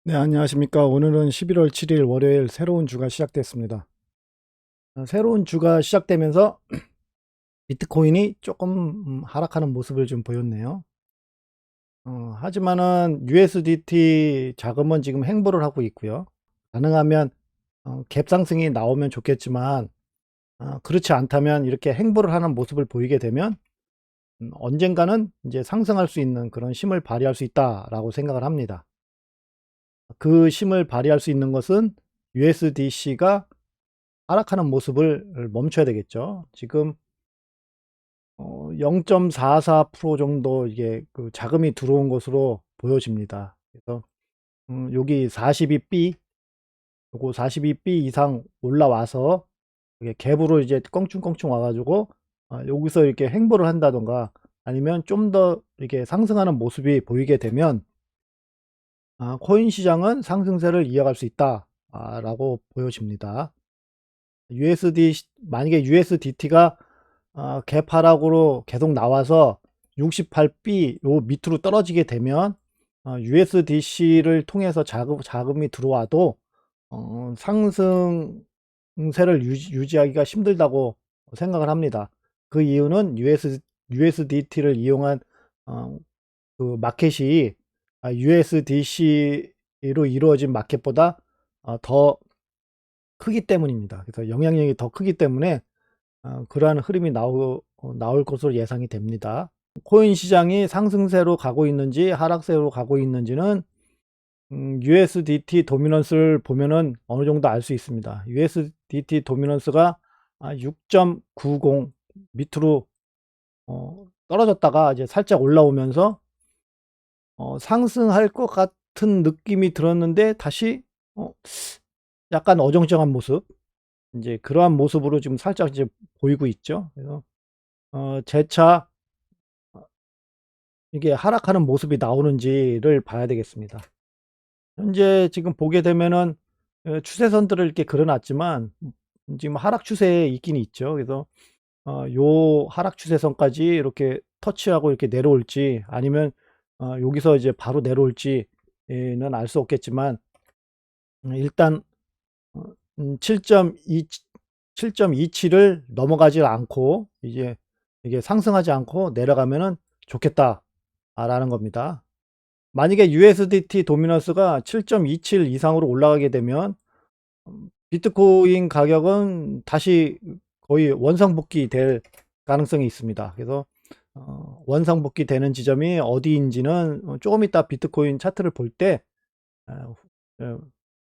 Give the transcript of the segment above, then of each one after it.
네, 안녕하십니까. 오늘은 11월 7일 월요일 새로운 주가 시작됐습니다. 새로운 주가 시작되면서 비트코인이 조금 하락하는 모습을 좀 보였네요. 하지만은 USDT 자금은 지금 횡보를 하고 있고요. 가능하면 갭 상승이 나오면 좋겠지만 그렇지 않다면 이렇게 횡보를 하는 모습을 보이게 되면 언젠가는 이제 상승할 수 있는 그런 힘을 발휘할 수 있다라고 생각을 합니다. 그 힘을 발휘할 수 있는 것은 USDC가 하락하는 모습을 멈춰야 되겠죠. 지금 0.44% 정도 이게 그 자금이 들어온 것으로 보여집니다. 그래서 여기 42B, 요거 42B 이상 올라와서 이게 갭으로 이제 껑충껑충 와 가지고 여기서 이렇게 횡보를 한다든가 아니면 좀 더 이렇게 상승하는 모습이 보이게 되면 코인 시장은 상승세를 이어갈 수 있다 라고 보여집니다. 만약에 USDT가 갭 하락으로 계속 나와서 68B 요 밑으로 떨어지게 되면 USDC를 통해서 자금이 들어와도 상승세를 유지하기가 힘들다고 생각을 합니다. 그 이유는 USDT를 이용한 어, 그 마켓이 USDC로 이루어진 마켓보다 더 크기 때문입니다. 그래서 영향력이 더 크기 때문에 그러한 흐름이 나올 것으로 예상이 됩니다. 코인 시장이 상승세로 가고 있는지 하락세로 가고 있는지는 USDT 도미넌스를 보면은 어느 정도 알 수 있습니다. USDT 도미넌스가 6.90 밑으로 떨어졌다가 이제 살짝 올라오면서 상승할 것 같은 느낌이 들었는데 다시 어 약간 어정쩡한 모습, 이제 그러한 모습으로 지금 살짝 이제 보이고 있죠. 그래서 재차 이게 하락하는 모습이 나오는지를 봐야 되겠습니다. 현재 지금 보게 되면은 추세선들을 이렇게 그려 놨지만 지금 하락 추세에 있긴 있죠. 그래서 요 하락 추세선까지 이렇게 터치하고 이렇게 내려올지 아니면 여기서 이제 바로 내려올지는 알 수 없겠지만 일단 어 7.2 7.27을 넘어가지 않고 이제 이게 상승하지 않고 내려가면은 좋겠다라는 겁니다. 만약에 USDT 도미넌스가 7.27 이상으로 올라가게 되면 비트코인 가격은 다시 거의 원상복귀 될 가능성이 있습니다. 그래서 원상복귀 되는 지점이 어디인지는 조금 이따 비트코인 차트를 볼 때 어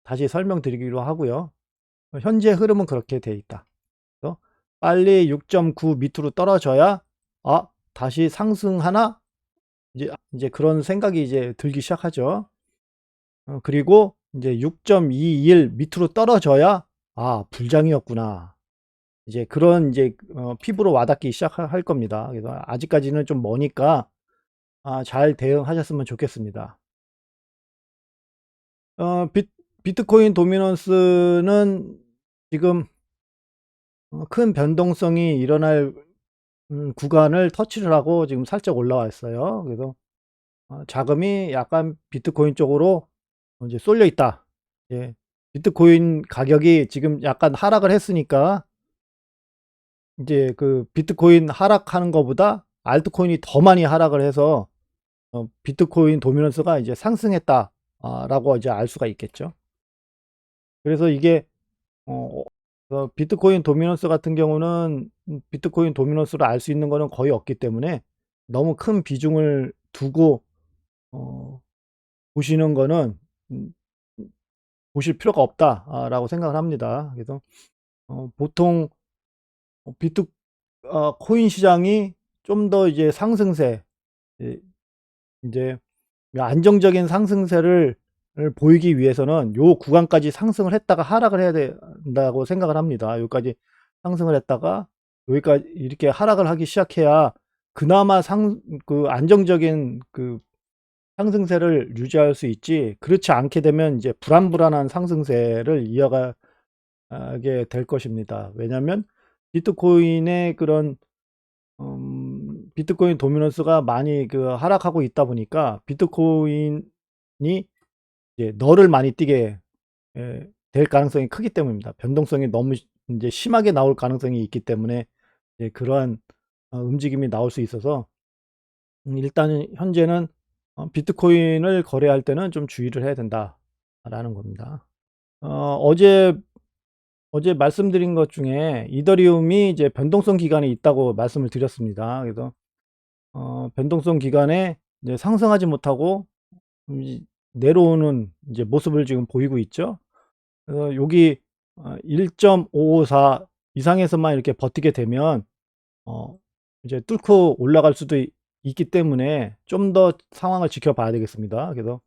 다시 설명드리기로 하고요. 현재 흐름은 그렇게 돼 있다. 그래서 빨리 6.9 밑으로 떨어져야 다시 상승하나 이제 그런 생각이 이제 들기 시작하죠. 그리고 이제 6.21 밑으로 떨어져야 '불장이었구나.' 이제 그런 이제 피부로 와닿기 시작할 겁니다. 그래서 아직까지는 좀 머니까 잘 대응하셨으면 좋겠습니다. 어 비 비트코인 도미넌스는 지금 큰 변동성이 일어날 구간을 터치를 하고 지금 살짝 올라와 있어요. 그래서 자금이 약간 비트코인 쪽으로 이제 쏠려 있다. 예. 비트코인 가격이 지금 약간 하락을 했으니까 이제 그 비트코인 하락하는 것보다 알트코인이 더 많이 하락을 해서 비트코인 도미넌스가 이제 상승했다 라고 이제 알 수가 있겠죠. 그래서 이게 어 비트코인 도미넌스 같은 경우는 비트코인 도미넌스를 알 수 있는 거는 거의 없기 때문에 너무 큰 비중을 두고 어 보시는 거는 음 보실 필요가 없다 라고 생각을 합니다. 그래서 보통 비트 코인 시장이 좀 더 이제 상승세, 예 인제 안정적인 상승세를 보이기 위해서는 요 구간까지 상승을 했다가 하락을 해야 된다고 생각을 합니다. 여기까지 상승을 했다가 여기까지 이렇게 하락을 하기 시작해야 그나마 안정적인 그 상승세를 유지할 수 있지, 그렇지 않게 되면 이제 불안불안한 상승세를 이어가게 될 것입니다. 왜냐하면 비트코인의 그런 비트코인 도미넌스가 많이 그 하락하고 있다 보니까 비트코인이 이제 널을 많이 뛰게 될 가능성이 크기 때문입니다. 변동성이 너무 인제 심하게 나올 가능성이 있기 때문에 그러한 움직임이 나올 수 있어서 일단은 현재는 '비트코인을 거래할 때는 좀 주의를 해야 된다.'라는 겁니다. 어제 말씀드린 것 중에 이더리움이 이제 변동성 기간이 있다고 말씀을 드렸습니다. 그래서 변동성 기간에 이제 상승하지 못하고 이 내려오는 이제 모습을 지금 보이고 있죠. 그래서 여기 1.554 이상에서만 이렇게 버티게 되면 어 이제 뚫고 올라갈 수도 있기 때문에 좀 더 상황을 지켜봐야 되겠습니다. 그래서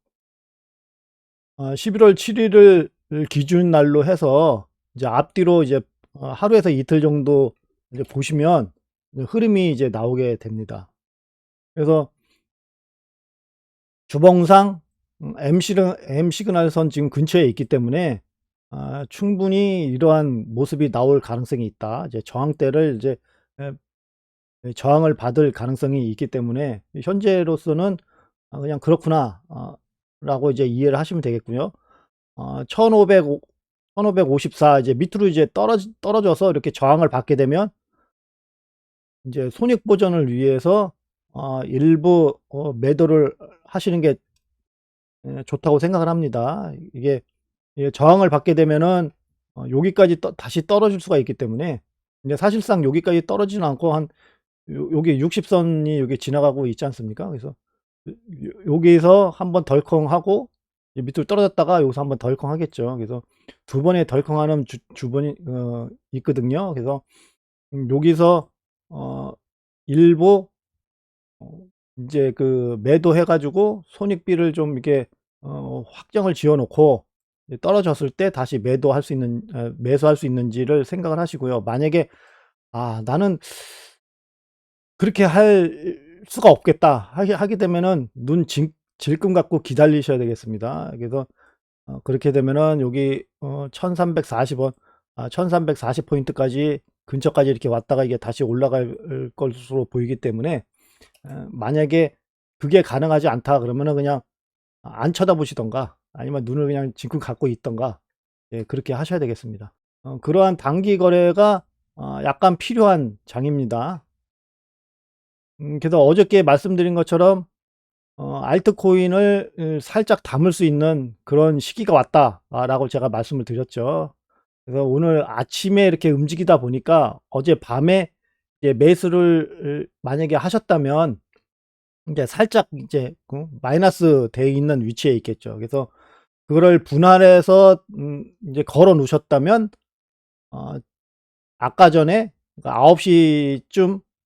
11월 7 일을 기준 날로 해서 이제 앞뒤로 이제 하루에서 이틀 정도 이제 보시면 이제 흐름이 이제 나오게 됩니다. 그래서 주봉상 M 시그널선 지금 근처에 있기 때문에 충분히 이러한 모습이 나올 가능성이 있다. 이제 저항대를 이제 에 저항을 받을 가능성이 있기 때문에 현재로서는 '그냥 그렇구나.' 라고 이제 이해를 하시면 되겠고요. 1,500 1,554 이제 밑으로 이제 떨어져서 이렇게 저항을 받게 되면 인제 손익 보전을 위해서 일부 매도를 하시는 게 좋다고 생각을 합니다. 이게 저항을 받게 되면은 여기까지 다시 떨어질 수가 있기 때문에 근데 사실상 여기까지 떨어지지는 않고 한 요게 60 선이 여기 지나가고 있지 않습니까? 그래서 여기서 한번 덜컹하고 이제 밑으로 떨어졌다가 여기서 한번 덜컹하겠죠. 그래서 두 번의 덜컹하는 주번이 있거든요. 그래서 여기서 어 일부 어 인제 그 매도해 가지고 손익비를 좀 이렇게 확정을 지어 놓고 이제 떨어졌을 때 다시 매도할 수 있는 매수할 수 있는지를 생각을 하시고요. 만약에 '아 나는 그렇게 할 수가 없겠다.' 하게 되면은 눈 질끈 감고 기다리셔야 되겠습니다. 그래서 그렇게 되면은 여기 1,340 원 1,340 포인트까지 근처까지 이렇게 왔다가 이게 다시 올라갈 것으로 보이기 때문에 만약에 그게 가능하지 않다 그러면은 그냥 안 쳐다보시든가 아니면 눈을 그냥 질끈 감고 있든가 그렇게 하셔야 되겠습니다. 그러한 단기 거래가 약간 필요한 장입니다. 그래서 어저께 말씀드린 것처럼 알트코인을 살짝 담을 수 있는 그런 시기가 왔다라고 제가 말씀을 드렸죠. 그래서 오늘 아침에 이렇게 움직이다 보니까 어젯밤에 이제 매수를 만약에 하셨다면 인제 살짝 이제 마이너스 돼 있는 위치에 있겠죠. 그래서 그거를 분할해서 인제 걸어 놓으셨다면 어 아까 전에 그러니까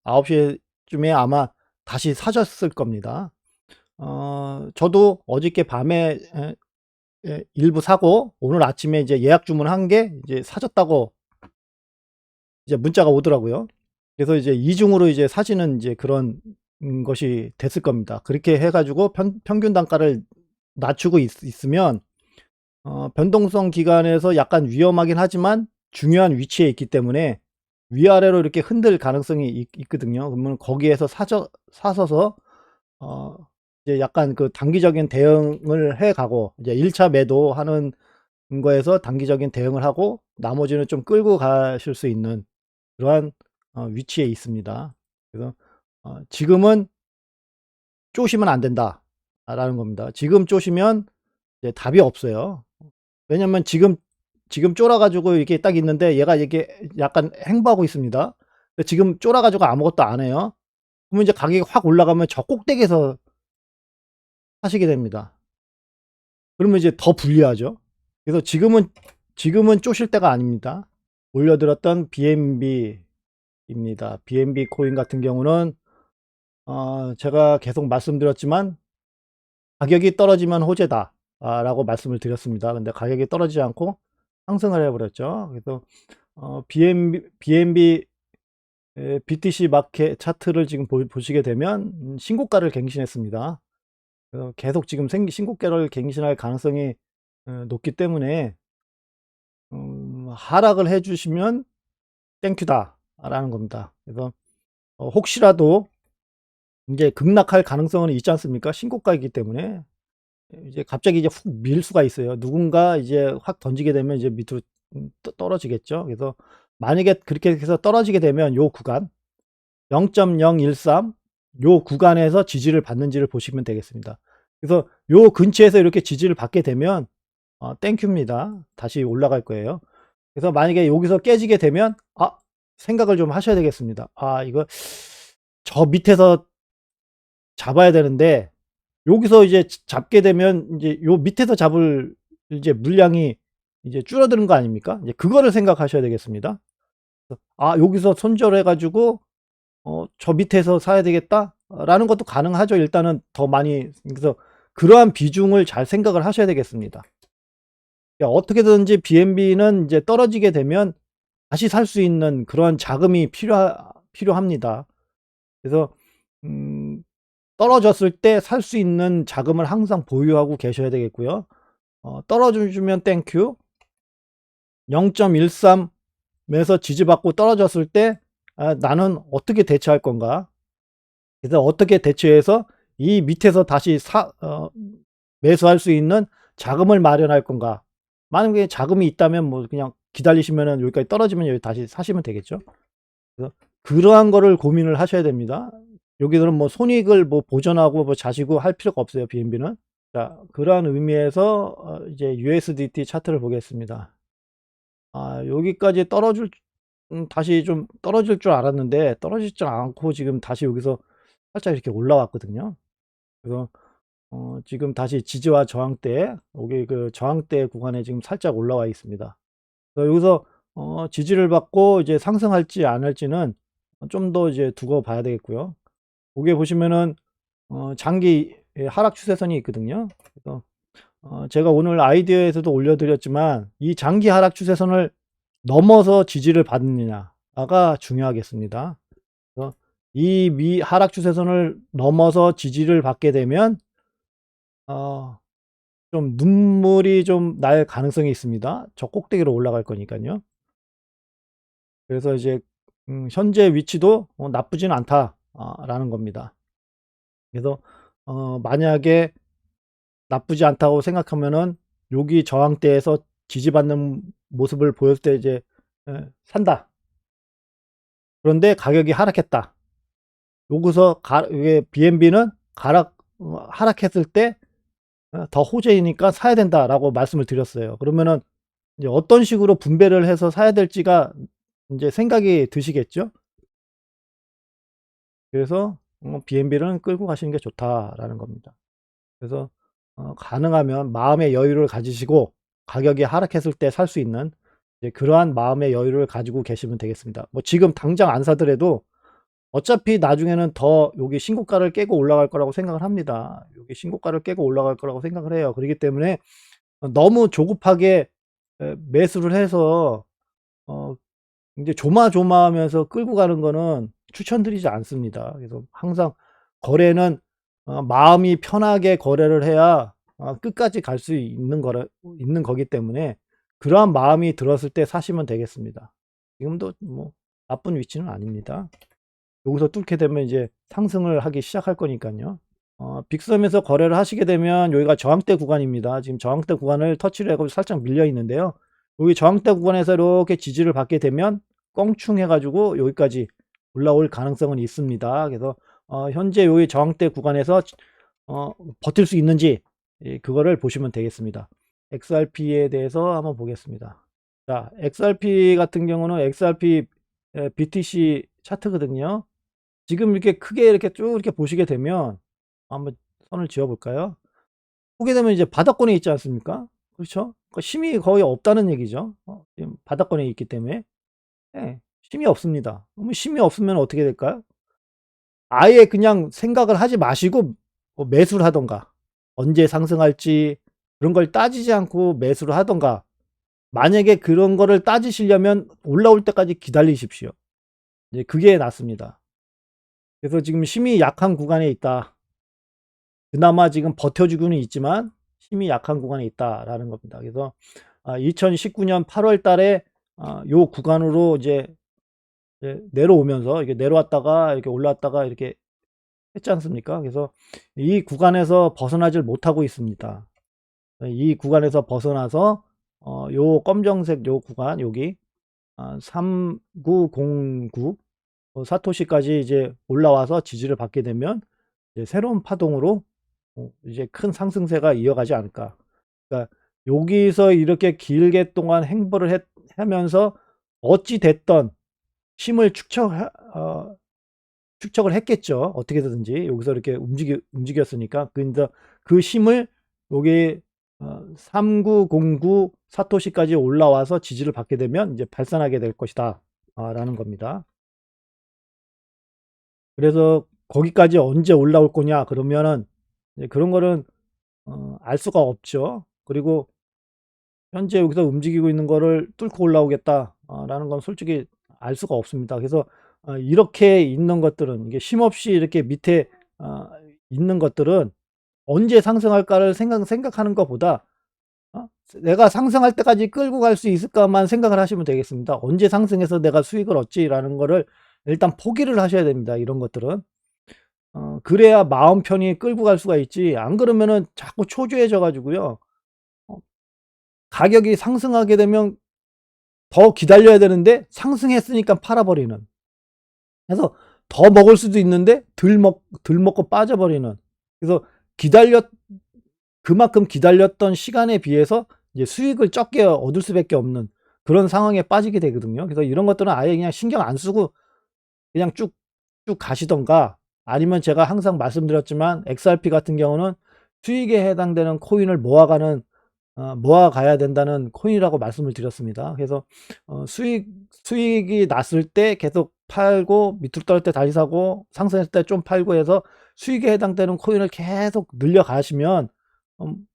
9 시쯤에 아마 다시 사셨을 겁니다. 저도 어저께 밤에 일부 사고 오늘 아침에 이제 예약 주문한 게 이제 사졌다고 이제 문자가 오더라고요. 그래서 이제 이중으로 이제 사시는 이제 그런 것이 됐을 겁니다. 그렇게 해 가지고 평균 단가를 낮추고 있으면 변동성 기간에서 약간 위험하긴 하지만 중요한 위치에 있기 때문에 위아래로 이렇게 흔들 가능성이 있거든요. 그러면 거기에서 사서서 어 이제 약간 그 단기적인 대응을 해 가고 이제 1차 매도하는 거에서 단기적인 대응을 하고 나머지는 좀 끌고 가실 수 있는 그러한 위치에 있습니다. 그래서 지금은 쪼시면 안 된다라는 겁니다. 지금 쪼시면 이제 답이 없어요. 왜냐면 지금 쫄아 가지고 이렇게 딱 있는데 얘가 이게 약간 횡보하고 있습니다. 지금 쫄아 가지고 아무것도 안 해요. 그러면 이제 가격이 확 올라가면 저 꼭대기에서 사시게 됩니다. 그러면 이제 더 불리하죠. 그래서 지금은 쪼실 때가 아닙니다. 올려드렸던 BNB입니다. BNB 코인 같은 경우는 제가 계속 말씀드렸지만 "가격이 떨어지면 호재다." 라고 말씀을 드렸습니다. 근데 가격이 떨어지지 않고 상승을 해 버렸죠. 그래서 BNB BTC 마켓 차트를 지금 보시게 되면 신고가를 갱신했습니다. 그래서 계속 지금 신고가를 갱신할 가능성이 높기 때문에 '하락을 해 주시면 땡큐다.'라는 겁니다. 그래서 혹시라도 인제 급락할 가능성은 있지 않습니까? 신고가이기 때문에. 이제 갑자기 이제 훅 밀 수가 있어요. 누군가 이제 확 던지게 되면 이제 밑으로 떨어지겠죠. 그래서 만약에 그렇게 해서 떨어지게 되면 요 구간 0.013 요 구간에서 지지를 받는지를 보시면 되겠습니다. 그래서 요 근처에서 이렇게 지지를 받게 되면 땡큐입니다. 다시 올라갈 거예요. 그래서 만약에 여기서 깨지게 되면 생각을 좀 하셔야 되겠습니다. 이거 저 밑에서 잡아야 되는데 여기서 이제 잡게 되면 이제 요 밑에서 잡을 이제 물량이 이제 줄어드는 거 아닙니까? 이제 그거를 생각하셔야 되겠습니다. 여기서 손절해 가지고 '저 밑에서 사야 되겠다.'라는 것도 가능하죠. 일단은 더 많이. 그래서 그러한 비중을 잘 생각을 하셔야 되겠습니다. 그러니까 어떻게든지 BNB는 이제 떨어지게 되면 다시 살 수 있는 그런 자금이 필요합니다. 그래서 음 떨어졌을 때 살 수 있는 자금을 항상 보유하고 계셔야 되겠고요. 떨어져 주면 땡큐. 0.13 에서 지지받고 떨어졌을 때 '나는 어떻게 대처할 건가?' 그래서 어떻게 대처해서 이 밑에서 다시 매수할 수 있는 자금을 마련할 건가. 만약에 자금이 있다면 뭐 그냥 기다리시면은 여기까지 떨어지면 여기 다시 사시면 되겠죠. 그래서 그러한 거를 고민을 하셔야 됩니다. 여기서는 뭐 손익을 뭐 보전하고 뭐 자시고 할 필요가 없어요, BNB는. 자, 그러한 의미에서 이제 USDT 차트를 보겠습니다. 여기까지 다시 좀 떨어질 줄 알았는데 떨어지지 않고 지금 다시 여기서 살짝 이렇게 올라왔거든요. 그래서 지금 다시 지지와 저항대, 여기 그 저항대 구간에 지금 살짝 올라와 있습니다. 그래서 여기서 지지를 받고 이제 상승할지 안 할지는 좀 더 이제 두고 봐야 되겠고요. 여기에 보시면은 장기 하락 추세선이 있거든요. 그래서 제가 오늘 아이디어에서도 올려드렸지만 이 장기 하락 추세선을 넘어서 지지를 받느냐가 중요하겠습니다. 그래서 이 하락 추세선을 넘어서 지지를 받게 되면 좀 눈물이 좀 날 가능성이 있습니다. 저 꼭대기로 올라갈 거니까요. 그래서 이제 현재 위치도 나쁘지는 않다 라는 겁니다. 그래서 만약에 나쁘지 않다고 생각하면은 여기 저항대에서 지지받는 모습을 보였을 때 이제 산다. 그런데 가격이 하락했다. 여기서 이게 BNB는 하락했을 때 더 호재이니까 사야 된다라고 말씀을 드렸어요. 그러면은 이제 어떤 식으로 분배를 해서 사야 될지가 인제 생각이 드시겠죠? 그래서 BNB는 끌고 가시는 게 좋다라는 겁니다. 그래서 가능하면 마음의 여유를 가지시고 가격이 하락했을 때 살 수 있는 이제 그러한 마음의 여유를 가지고 계시면 되겠습니다. 뭐 지금 당장 안 사더라도 어차피 나중에는 더 여기 신고가를 깨고 올라갈 거라고 생각을 합니다. 여기 신고가를 깨고 올라갈 거라고 생각을 해요. 그렇기 때문에 너무 조급하게 매수를 해서 어 인제 조마조마하면서 끌고 가는 거는 추천드리지 않습니다. 그래서 항상 거래는 마음이 편하게 거래를 해야 끝까지 갈 수 있는 거기 때문에 그러한 마음이 들었을 때 사시면 되겠습니다. 지금도 뭐 나쁜 위치는 아닙니다. 여기서 뚫게 되면 이제 상승을 하기 시작할 거니깐요. 빅섬에서 거래를 하시게 되면 여기가 저항대 구간입니다. 지금 저항대 구간을 터치를 하고 살짝 밀려 있는데요. 여기 저항대 구간에서 이렇게 지지를 받게 되면 껑충 해 가지고 여기까지 올라올 가능성은 있습니다. 그래서 현재 여기 저항대 구간에서 버틸 수 있는지 그거를 보시면 되겠습니다. XRP에 대해서 한번 보겠습니다. 자, XRP 같은 경우는 XRP BTC 차트거든요. 지금 이렇게 크게 이렇게 쭉 이렇게 보시게 되면 한번 선을 지어 볼까요? 보게 되면 이제 바닥권에 있지 않습니까? 그렇죠? 그러니까 힘이 거의 없다는 얘기죠. 지금 바닥권에 있기 때문에. 예. 힘이 없습니다. 그러면 힘이 없으면 어떻게 될까요? 아예 그냥 생각을 하지 마시고 매수를 하든가 언제 상승할지 그런 걸 따지지 않고 매수를 하든가 만약에 그런 거를 따지시려면 올라올 때까지 기다리십시오. 이제 그게 낫습니다. 그래서 지금 힘이 약한 구간에 있다. 그나마 지금 버텨주고는 있지만 힘이 약한 구간에 있다라는 겁니다. 그래서 2019년 8월 달에 요 구간으로 이제 내려오면서 이게 내려왔다가 이렇게 올라왔다가 이렇게 했지 않습니까? 그래서 이 구간에서 벗어나질 못하고 있습니다. 이 구간에서 벗어나서 요 검정색 요 구간 여기 3909 사토시까지 이제 올라와서 지지를 받게 되면 이제 새로운 파동으로 이제 큰 상승세가 이어가지 않을까. 그러니까 여기서 이렇게 길게 동안 행보를 하면서 어찌 됐던 힘을 축적을 했겠죠. 어떻게든지 여기서 이렇게 움직였으니까. 그러니까 그 힘을 여기 3909 사토시까지 올라와서 지지를 받게 되면 이제 발산하게 될 것이다 라는 겁니다. 그래서 거기까지 언제 올라올 거냐 그러면은 그런 거는 알 수가 없죠. 그리고 현재 여기서 움직이고 있는 거를 뚫고 올라오겠다 라는 건 솔직히 알 수가 없습니다. 그래서 이렇게 있는 것들은 이게 쉼없이 이렇게 밑에 어 있는 것들은 언제 상승할까를 생각하는 것보다 '내가 상승할 때까지 끌고 갈 수 있을까.'만 생각을 하시면 되겠습니다. '언제 상승해서 내가 수익을 얻지.'라는 거를 일단 포기를 하셔야 됩니다, 이런 것들은. 그래야 마음 편히 끌고 갈 수가 있지, 안 그러면은 자꾸 초조해져 가지고요. 어 가격이 상승하게 되면 더 기다려야 되는데 상승했으니까 팔아 버리는. 그래서 더 먹을 수도 있는데 덜 먹고 빠져버리는. 그래서 기다렸 그만큼 기다렸던 시간에 비해서 이제 수익을 적게 얻을 수밖에 없는 그런 상황에 빠지게 되거든요. 그래서 이런 것들은 아예 그냥 신경 안 쓰고 그냥 쭉 가시던가, 아니면 제가 항상 말씀드렸지만 XRP 같은 경우는 수익에 해당되는 코인을 모아 가야 된다는 코인이라고 말씀을 드렸습니다. 그래서 수익이 났을 때 계속 팔고, 밑으로 떨어질 때 다시 사고, 상승했을 때 좀 팔고 해서 수익에 해당되는 코인을 계속 늘려 가시면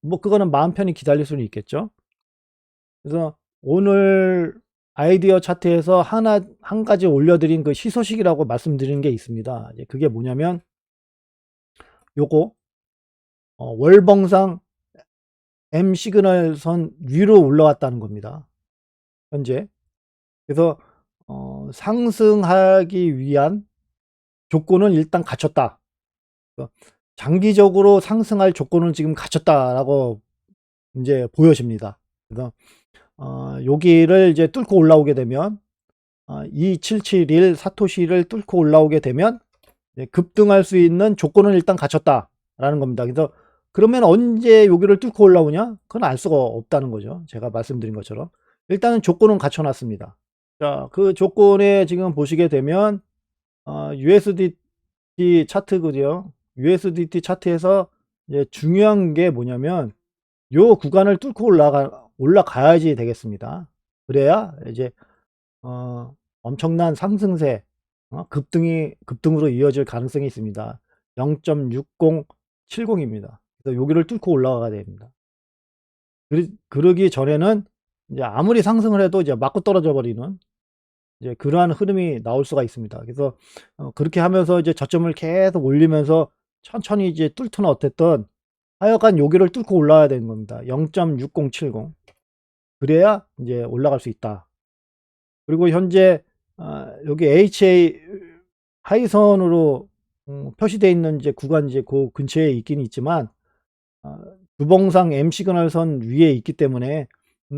뭐 그거는 마음 편히 기다릴 수는 있겠죠. 그래서 오늘 아이디어 차트에서 한 가지 올려드린 그 희소식이라고 말씀드린 게 있습니다. 이제 그게 뭐냐면 요거 월봉상 M 시그널선 위로 올라왔다는 겁니다, 현재. 그래서 상승하기 위한 조건은 일단 갖췄다. 그래서 장기적으로 상승할 조건은 지금 갖췄다라고 인제 보여집니다. 그래서 여기를 이제 뚫고 올라오게 되면 2771 사토시를 뚫고 올라오게 되면 급등할 수 있는 조건은 일단 갖췄다라는 겁니다. 그래서 그러면 언제 여기를 뚫고 올라오냐? 그건 알 수가 없다는 거죠, 제가 말씀드린 것처럼. 일단은 조건은 갖춰 놨습니다. 자, 그 조건에 지금 보시게 되면 USDT 차트고요. USDT 차트에서 이제 중요한 게 뭐냐면 요 구간을 뚫고 올라가야지 되겠습니다. 그래야 이제 엄청난 상승세, 급등으로 이어질 가능성이 있습니다. 0.6070입니다. 그래서 여기를 뚫고 올라가야 됩니다. 그러기 전에는 이제 아무리 상승을 해도 이제 맞고 떨어져 버리는 이제 그러한 흐름이 나올 수가 있습니다. 그래서 그렇게 하면서 이제 저점을 계속 올리면서 천천히 이제 뚫든 어쨌든 하여간 여기를 뚫고 올라와야 되는 겁니다. 0.6070. 그래야 이제 올라갈 수 있다. 그리고 현재 여기 HA 하이선으로 표시되어 있는 이제 구간, 이제 그 근처에 있긴 있지만 주봉상 M 시그널선 위에 있기 때문에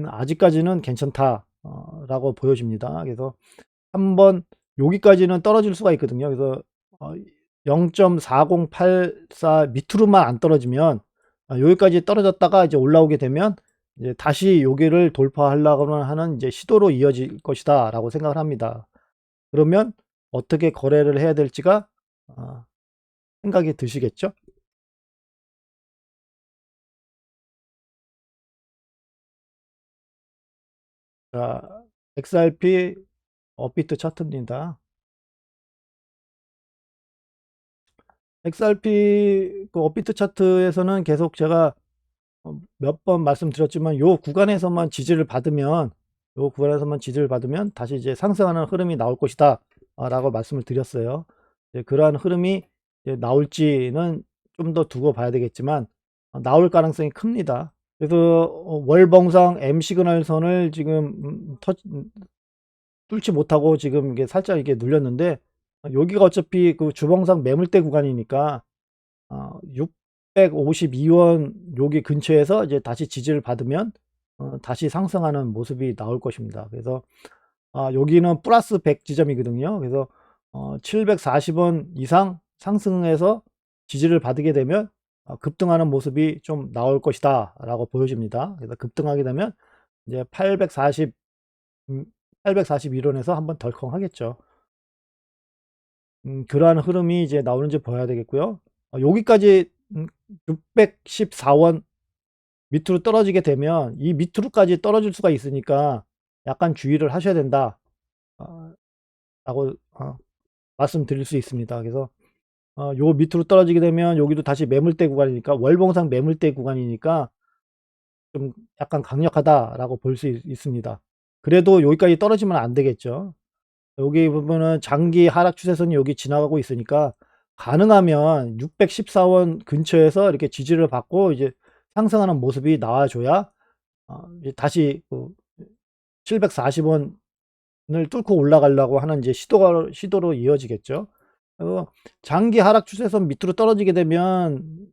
아직까지는 괜찮다 라고 보여집니다. 그래서 한번 여기까지는 떨어질 수가 있거든요. 그래서 0.4084 밑으로만 안 떨어지면, 여기까지 떨어졌다가 이제 올라오게 되면 이제 다시 여기를 돌파하려고 하는 이제 시도로 이어질 것이다라고 생각을 합니다. 그러면 어떻게 거래를 해야 될지가 생각이 드시겠죠? 자, XRP 업비트 차트입니다. XRP 그 업비트 차트에서는 계속 제가 몇 번 말씀드렸지만 요 구간에서만 지지를 받으면 다시 이제 상승하는 흐름이 나올 것이다 라고 말씀을 드렸어요. 그러한 흐름이 이제 나올지는 좀 더 두고 봐야 되겠지만 나올 가능성이 큽니다. 그래서 월봉상 M 시그널 선을 지금 뚫지 못하고 지금 이게 살짝 이게 눌렸는데 여기가 어차피 그 주봉상 매물대 구간이니까 652원 여기 근처에서 이제 다시 지지를 받으면 다시 상승하는 모습이 나올 것입니다. 그래서 여기는 플러스 100 지점이거든요. 그래서 740원 이상 상승해서 지지를 받게 되면 급등하는 모습이 좀 나올 것이다 라고 보여집니다. 그래서 급등하게 되면 이제 841원에서 한번 덜컹 하겠죠. 그러한 흐름이 이제 나오는지 봐야 되겠고요. 여기까지 614원 밑으로 떨어지게 되면 이 밑으로까지 떨어질 수가 있으니까 약간 주의를 하셔야 된다 라고 말씀드릴 수 있습니다. 그래서 요 밑으로 떨어지게 되면 여기도 다시 매물대 구간이니까 월봉상 매물대 구간이니까 좀 약간 강력하다라고 볼 수 있습니다. 그래도 여기까지 떨어지면 안 되겠죠. 여기 부분은 장기 하락 추세선이 여기 지나가고 있으니까 가능하면 614원 근처에서 이렇게 지지를 받고 이제 상승하는 모습이 나와줘야 이제 다시 740원을 뚫고 올라가려고 하는 이제 시도로 이어지겠죠. 장기 하락 추세선 밑으로 떨어지게 되면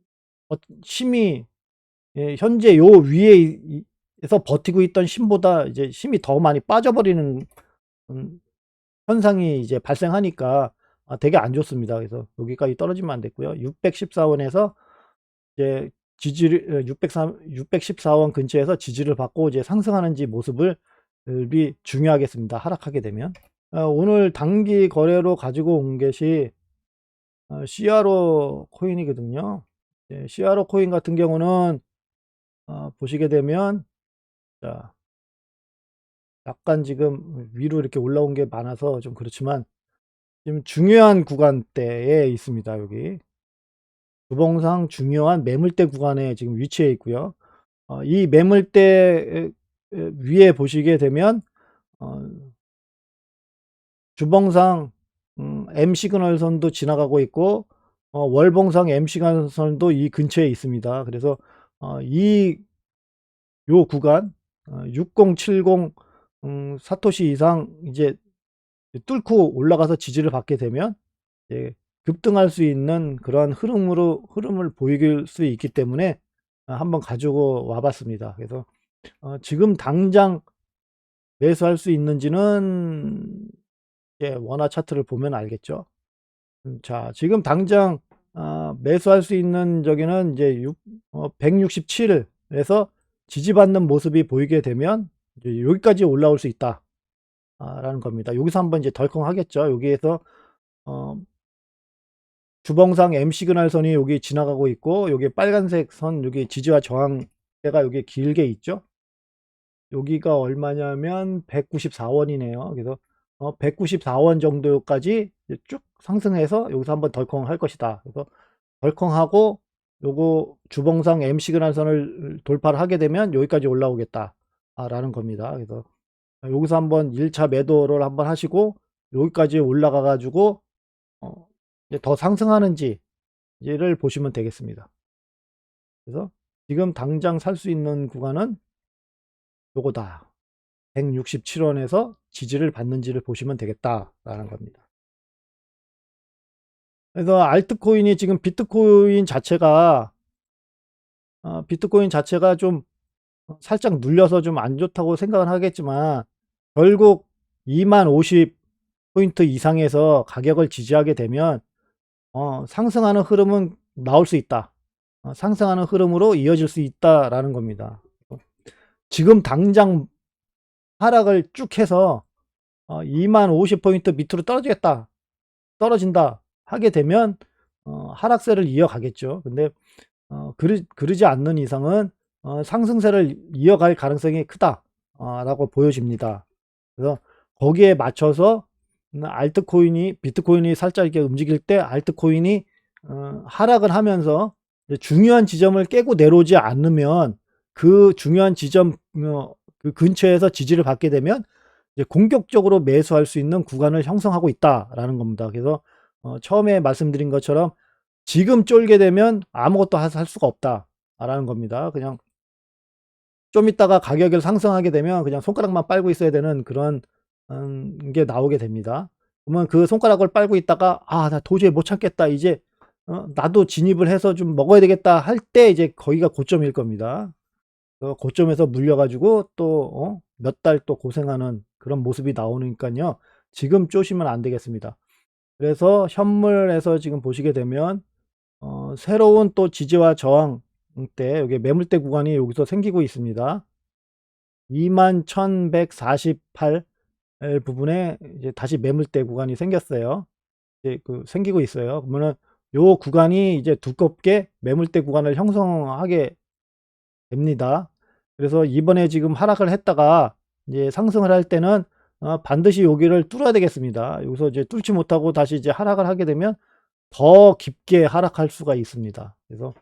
힘이 현재 요 위에서 버티고 있던 힘보다 이제 힘이 더 많이 빠져버리는 현상이 이제 발생하니까 되게 안 좋습니다. 그래서 여기까지 떨어지면 안 됐고요. 614원에서 이제 지지를 614원 근처에서 지지를 받고 이제 상승하는지 모습을 중요하겠습니다. 하락하게 되면. 오늘 단기 거래로 가지고 온 것이 CRO 코인이거든요. CRO 코인 같은 경우는 보시게 되면 자, 약간 지금 위로 이렇게 올라온 게 많아서 좀 그렇지만 지금 중요한 구간대에 있습니다. 여기 주봉상 중요한 매물대 구간에 지금 위치해 있고요. 이 매물대 위에 보시게 되면 주봉상 M 시그널선도 지나가고 있고 월봉상 M 시그널선도 이 근처에 있습니다. 그래서 이 요 구간 6070 사토시 이상 이제 뚫고 올라가서 지지를 받게 되면 급등할 수 있는 그런 흐름을 보일 수 있기 때문에 한번 가지고 와 봤습니다. 그래서 지금 당장 매수할 수 있는지는 원화 차트를 보면 알겠죠. 자, 지금 당장 매수할 수 있는 저기는 이제 167에서 지지받는 모습이 보이게 되면 이제 여기까지 올라올 수 있다 라는 겁니다. 여기서 한번 이제 덜컹 하겠죠. 여기에서 주봉상 M 시그널선이 여기 지나가고 있고 여기 빨간색 선 여기 지지와 저항대가 여기 길게 있죠. 여기가 얼마냐면 194원이네요. 그래서 194원 정도까지 쭉 상승해서 여기서 한번 덜컹 할 것이다. 그래서 덜컹하고 요거 주봉상 M 시그널선을 돌파를 하게 되면 여기까지 올라오겠다 라는 겁니다. 그래서 여기서 한번 1차 매도를 한번 하시고 여기까지 올라가 가지고 이제 더 상승하는지를 보시면 되겠습니다. 그래서 지금 당장 살 수 있는 구간은 요거다. 167원에서 지지를 받는지를 보시면 되겠다라는 겁니다. 그래서 알트코인이 지금 비트코인 자체가 좀 살짝 눌려서 좀 안 좋다고 생각을 하겠지만 결국 2050포인트 이상에서 가격을 지지하게 되면 상승하는 흐름은 나올 수 있다. 상승하는 흐름으로 이어질 수 있다라는 겁니다. 지금 당장 하락을 쭉 해서 2050포인트 밑으로 떨어진다 하게 되면 하락세를 이어가겠죠. 근데 그러지 않는 이상은 상승세를 이어갈 가능성이 크다 라고 보여집니다. 그래서 거기에 맞춰서 비트코인이 살짝 이렇게 움직일 때 알트코인이 하락을 하면서 중요한 지점을 깨고 내려오지 않으면 그 중요한 지점 그 근처에서 지지를 받게 되면 이제 공격적으로 매수할 수 있는 구간을 형성하고 있다라는 겁니다. 그래서 처음에 말씀드린 것처럼 지금 쫄게 되면 아무것도 할 수가 없다라는 겁니다. 그냥 좀 있다가 가격을 상승하게 되면 그냥 손가락만 빨고 있어야 되는 그런 게 나오게 됩니다. 그러면 그 손가락을 빨고 있다가 '아 나 도저히 못 참겠다. 이제 나도 진입을 해서 좀 먹어야 되겠다.' 할 때 이제 거기가 고점일 겁니다. 고점에서 물려 가지고 또 몇 달 또 고생하는 그런 모습이 나오니깐요. 지금 쪼시면 안 되겠습니다. 그래서 현물에서 지금 보시게 되면 새로운 또 지지와 저항대 여기 매물대 구간이 여기서 생기고 있습니다. 21,148 부분에 이제 다시 매물대 구간이 생겼어요. 이제 생기고 있어요. 그러면은 요 구간이 이제 두껍게 매물대 구간을 형성하게 됩니다. 그래서 이번에 지금 하락을 했다가 이제 상승을 할 때는 반드시 여기를 뚫어야 되겠습니다. 여기서 이제 뚫지 못하고 다시 이제 하락을 하게 되면 더 깊게 하락할 수가 있습니다. 그래서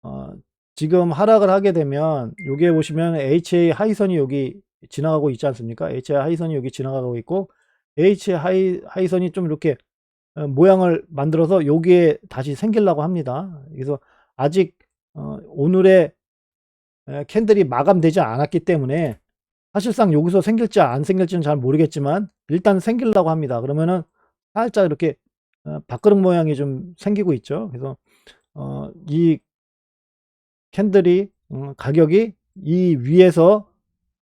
어 지금 하락을 하게 되면 여기에 보시면 HA 하이선이 여기 지나가고 있지 않습니까? HA 하이선이 여기 지나가고 있고 HA 하이선이 좀 이렇게 모양을 만들어서 여기에 다시 생기려고 합니다. 그래서 아직 오늘의 캔들이 마감되지 않았기 때문에 사실상 여기서 생길지 안 생길지는 잘 모르겠지만 일단 생기려고 합니다. 그러면은 살짝 이렇게 밥그릇 모양이 좀 생기고 있죠. 그래서 이 캔들이 가격이 이 위에서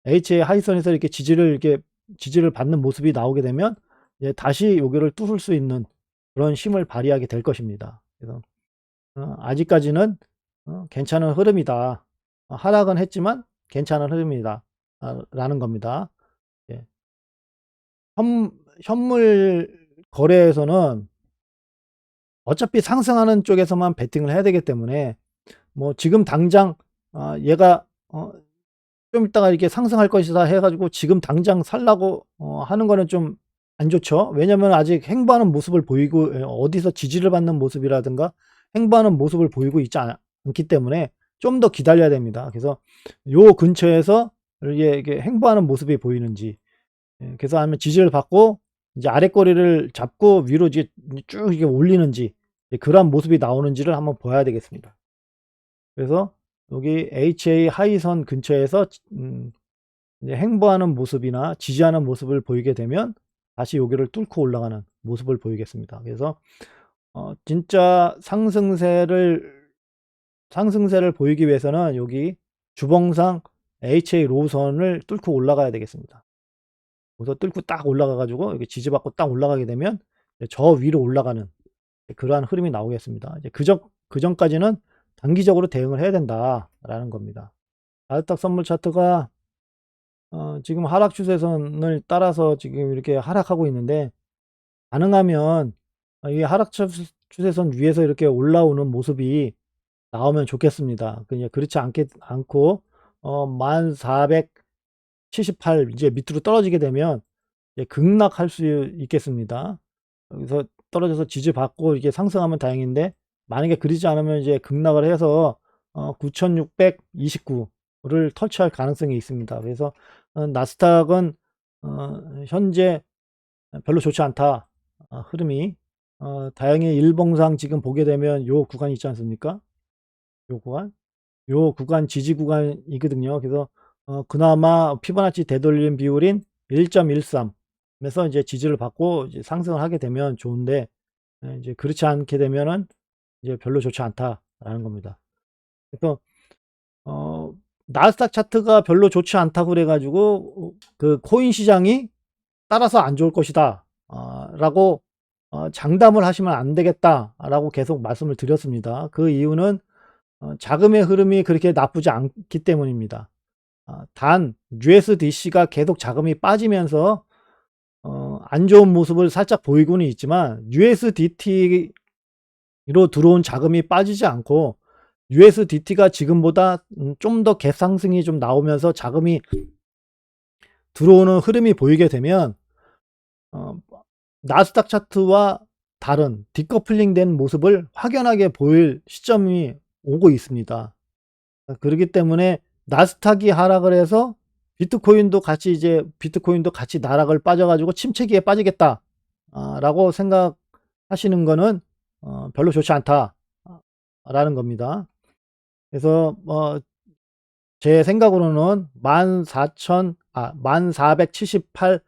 HA 하이선에서 이렇게 지지를 받는 모습이 나오게 되면 이제 다시 여기를 뚫을 수 있는 그런 힘을 발휘하게 될 것입니다. 그래서 아직까지는 괜찮은 흐름이다. 하락은 했지만 괜찮은 흐름이다. 라는 겁니다. 예. 현 현물 거래에서는 어차피 상승하는 쪽에서만 베팅을 해야 되기 때문에 뭐 지금 당장 얘가 좀 있다가 이렇게 상승할 것이다 해 가지고 지금 당장 살라고 하는 거는 좀 안 좋죠. 왜냐면 아직 행보하는 모습을 보이고 어디서 지지를 받는 모습이라든가 행보하는 모습을 보이고 있지 않기 때문에 좀 더 기다려야 됩니다. 그래서 요 근처에서 이게 행보하는 모습이 보이는지, 그래서 아니면 지지를 받고 이제 아랫꼬리를 잡고 위로 이제 쭉 이렇게 올리는지, 그러한 모습이 나오는지를 한번 봐야 되겠습니다. 그래서 여기 HA 하이선 근처에서 이제 행보하는 모습이나 지지하는 모습을 보이게 되면 다시 여기를 뚫고 올라가는 모습을 보이겠습니다. 그래서 진짜 상승세를 보이기 위해서는 여기 주봉상 HA 로우선을 뚫고 올라가야 되겠습니다. 여기서 뚫고 딱 올라가 가지고 여기 지지받고 딱 올라가게 되면 저 위로 올라가는 그러한 흐름이 나오겠습니다. 이제 그전까지는 단기적으로 대응을 해야 된다라는 겁니다. 나스닥 선물 차트가 지금 하락 추세선을 따라서 지금 이렇게 하락하고 있는데, 가능하면 이 하락 추세선 위에서 이렇게 올라오는 모습이 나오면 좋겠습니다. 그냥 그렇지 않고 1478 이제 밑으로 떨어지게 되면 이제 급락할 수 있겠습니다. 여기서 떨어져서 지지받고 이게 상승하면 다행인데, 만약에 그러지 않으면 이제 급락을 해서 9629를 터치할 가능성이 있습니다. 그래서 나스닥은 현재 별로 좋지 않다. 흐름이. 다행히 일봉상 지금 보게 되면 요 구간이 있지 않습니까? 요 구간. 요 구간 지지 구간이거든요. 그래서 그나마 피보나치 되돌림 비율인 1.13 에서 이제 지지를 받고 이제 상승을 하게 되면 좋은데, 이제 그렇지 않게 되면은 이제 별로 좋지 않다라는 겁니다. 그래서 어 나스닥 차트가 별로 좋지 않다고 그래 가지고 그 코인 시장이 따라서 안 좋을 것이다 라고 장담을 하시면 안 되겠다라고 계속 말씀을 드렸습니다. 그 이유는 자금의 흐름이 그렇게 나쁘지 않기 때문입니다. 단 USDC가 계속 자금이 빠지면서 안 좋은 모습을 살짝 보이고는 있지만, USDT로 들어온 자금이 빠지지 않고 USDT가 지금보다 좀 더 갭상승이 좀 나오면서 자금이 들어오는 흐름이 보이게 되면 어 나스닥 차트와 다른 디커플링 된 모습을 확연하게 보일 시점이 오고 있습니다. 그렇기 때문에 나스닥이 하락을 해서 비트코인도 같이 나락을 빠져 가지고 침체기에 빠지겠다 라고 생각하시는 거는 별로 좋지 않다 라는 겁니다. 그래서 제 생각으로는 14,478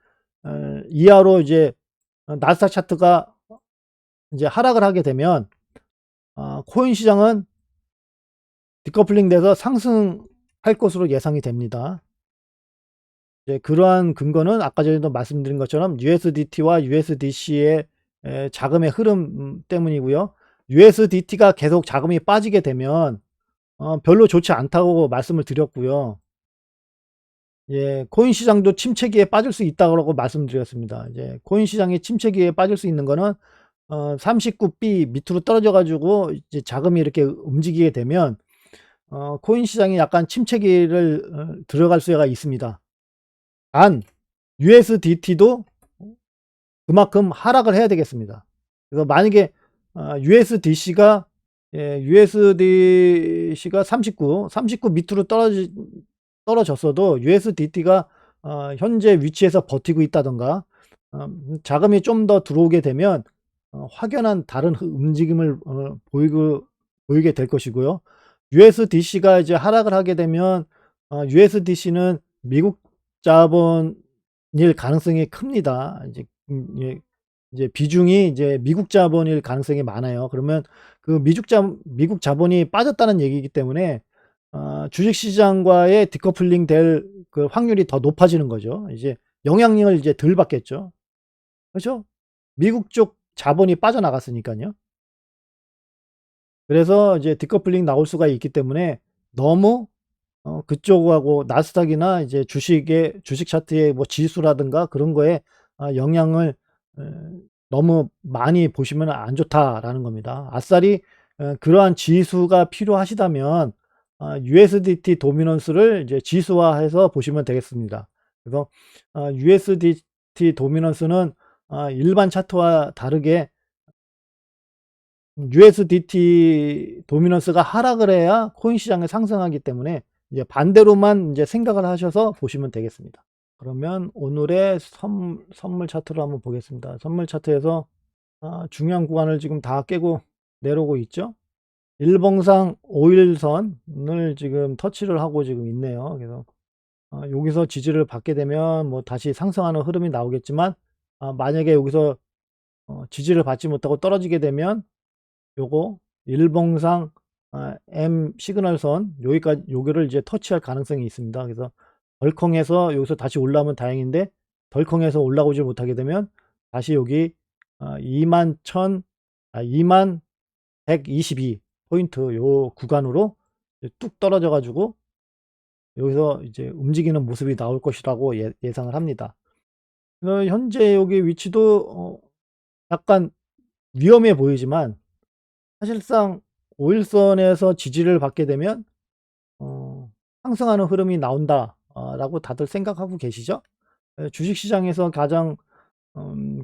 이하로 이제 나스닥 차트가 이제 하락을 하게 되면 코인 시장은 디커플링 돼서 상승할 것으로 예상이 됩니다. 이제 그러한 근거는 아까 전에도 말씀드린 것처럼 USDT와 USDC의 자금의 흐름 때문이고요. USDT가 계속 자금이 빠지게 되면 별로 좋지 않다고 말씀을 드렸고요. 예, 코인 시장도 침체기에 빠질 수 있다고 말씀드렸습니다. 이제 코인 시장이 침체기에 빠질 수 있는 거는 39B 밑으로 떨어져 가지고 이제 자금이 이렇게 움직이게 되면 코인 시장이 약간 침체기를 들어갈 수가 있습니다. 단 USDT도 그만큼 하락을 해야 되겠습니다. 그래서 만약에 USDC가 예, USDC가 39 밑으로 떨어졌어도 USDT가 현재 위치에서 버티고 있다든가 자금이 좀 더 들어오게 되면 확연한 다른 움직임을 보이게 될 것이고요. USDC가 이제 하락을 하게 되면 USDC는 미국 자본일 가능성이 큽니다. 예, 이제 비중이 이제 미국 자본일 가능성이 많아요. 그러면 그 미국 자본이 빠졌다는 얘기이기 때문에 주식 시장과의 디커플링 될 그 확률이 더 높아지는 거죠. 이제 영향력을 이제 덜 받겠죠. 그렇죠? 미국 쪽 자본이 빠져나갔으니깐요. 그래서 이제 디커플링 나올 수가 있기 때문에 너무 그쪽하고 나스닥이나 이제 주식 차트의 뭐 지수라든가 그런 거에 영향을 에 너무 많이 보시면 안 좋다라는 겁니다. 아싸리 그러한 지수가 필요하시다면 USDT 도미넌스를 이제 지수화해서 보시면 되겠습니다. 그래서 USDT 도미넌스는 일반 차트와 다르게 USDT 도미넌스가 하락을 해야 코인 시장이 상승하기 때문에 이제 반대로만 이제 생각을 하셔서 보시면 되겠습니다. 그러면 오늘의 선물 차트를 한번 보겠습니다. 선물 차트에서 중요한 구간을 지금 다 깨고 내려오고 있죠. 일봉상 5일선을 지금 터치를 하고 지금 있네요. 그래서 여기서 지지를 받게 되면 뭐 다시 상승하는 흐름이 나오겠지만 만약에 여기서 지지를 받지 못하고 떨어지게 되면 요거 일봉상 M 시그널선 여기까지 요거를 이제 터치할 가능성이 있습니다. 그래서 덜컹해서 여기서 다시 올라오면 다행인데 덜컹해서 올라오지 못하게 되면 다시 여기 21,122 포인트 요 구간으로 뚝 떨어져 가지고 여기서 이제 움직이는 모습이 나올 것이라고 예상을 합니다. 현재 여기 위치도 약간 위험해 보이지만 사실상 5일선에서 지지를 받게 되면 상승하는 흐름이 나온다 라고 다들 생각하고 계시죠? 주식시장에서 가장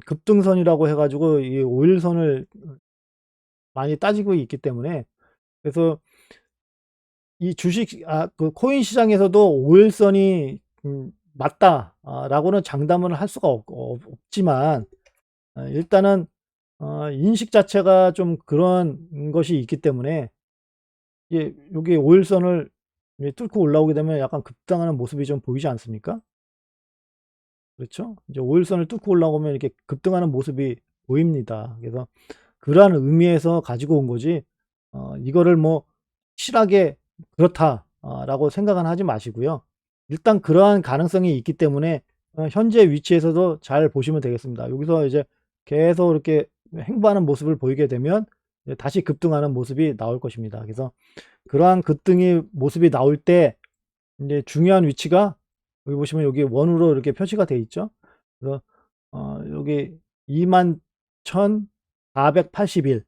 급등선이라고 해 가지고 이 5일선을 많이 따지고 있기 때문에 그래서 이 그 코인 시장에서도 5일선이 맞다 라고는 장담을 할 수가 없지만 일단은 인식 자체가 좀 그런 것이 있기 때문에 예, 요게 5일선을 뚫고 올라오게 되면 약간 급등하는 모습이 좀 보이지 않습니까? 그렇죠? 이제 5일선을 뚫고 올라오면 이렇게 급등하는 모습이 보입니다. 그래서 그러한 의미에서 가지고 온 거지 이거를 뭐 확실하게 그렇다 라고 생각은 하지 마시고요. 일단 그러한 가능성이 있기 때문에 현재 위치에서도 잘 보시면 되겠습니다. 여기서 이제 계속 이렇게 횡보하는 모습을 보이게 되면 이제 다시 급등하는 모습이 나올 것입니다. 그래서 그러한 급등의 모습이 나올 때 이제 중요한 위치가 여기 보시면 여기 원으로 이렇게 표시가 되어 있죠. 그래서 여기 21,481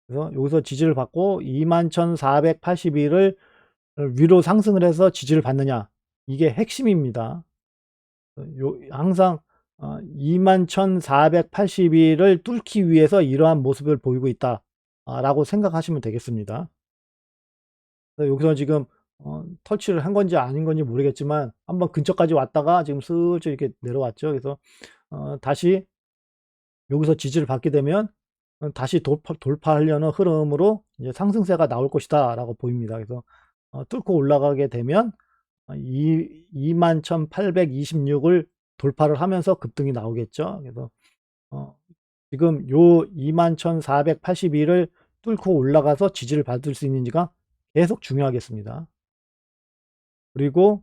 그래서 여기서 지지를 받고 21,481을 위로 상승을 해서 지지를 받느냐 이게 핵심입니다. 항상 21,481을 뚫기 위해서 이러한 모습을 보이고 있다 라고 생각하시면 되겠습니다. 여기서 지금 터치를 한 건지 아닌 건지 모르겠지만 한번 근처까지 왔다가 지금 슬쩍 이렇게 내려왔죠. 그래서 다시 여기서 지지를 받게 되면 다시 돌파하려는 흐름으로 이제 상승세가 나올 것이다 라고 보입니다. 그래서 뚫고 올라가게 되면 21,826을 돌파를 하면서 급등이 나오겠죠. 그래서 지금 요 21,482를 뚫고 올라가서 지지를 받을 수 있는지가 계속 중요하겠습니다. 그리고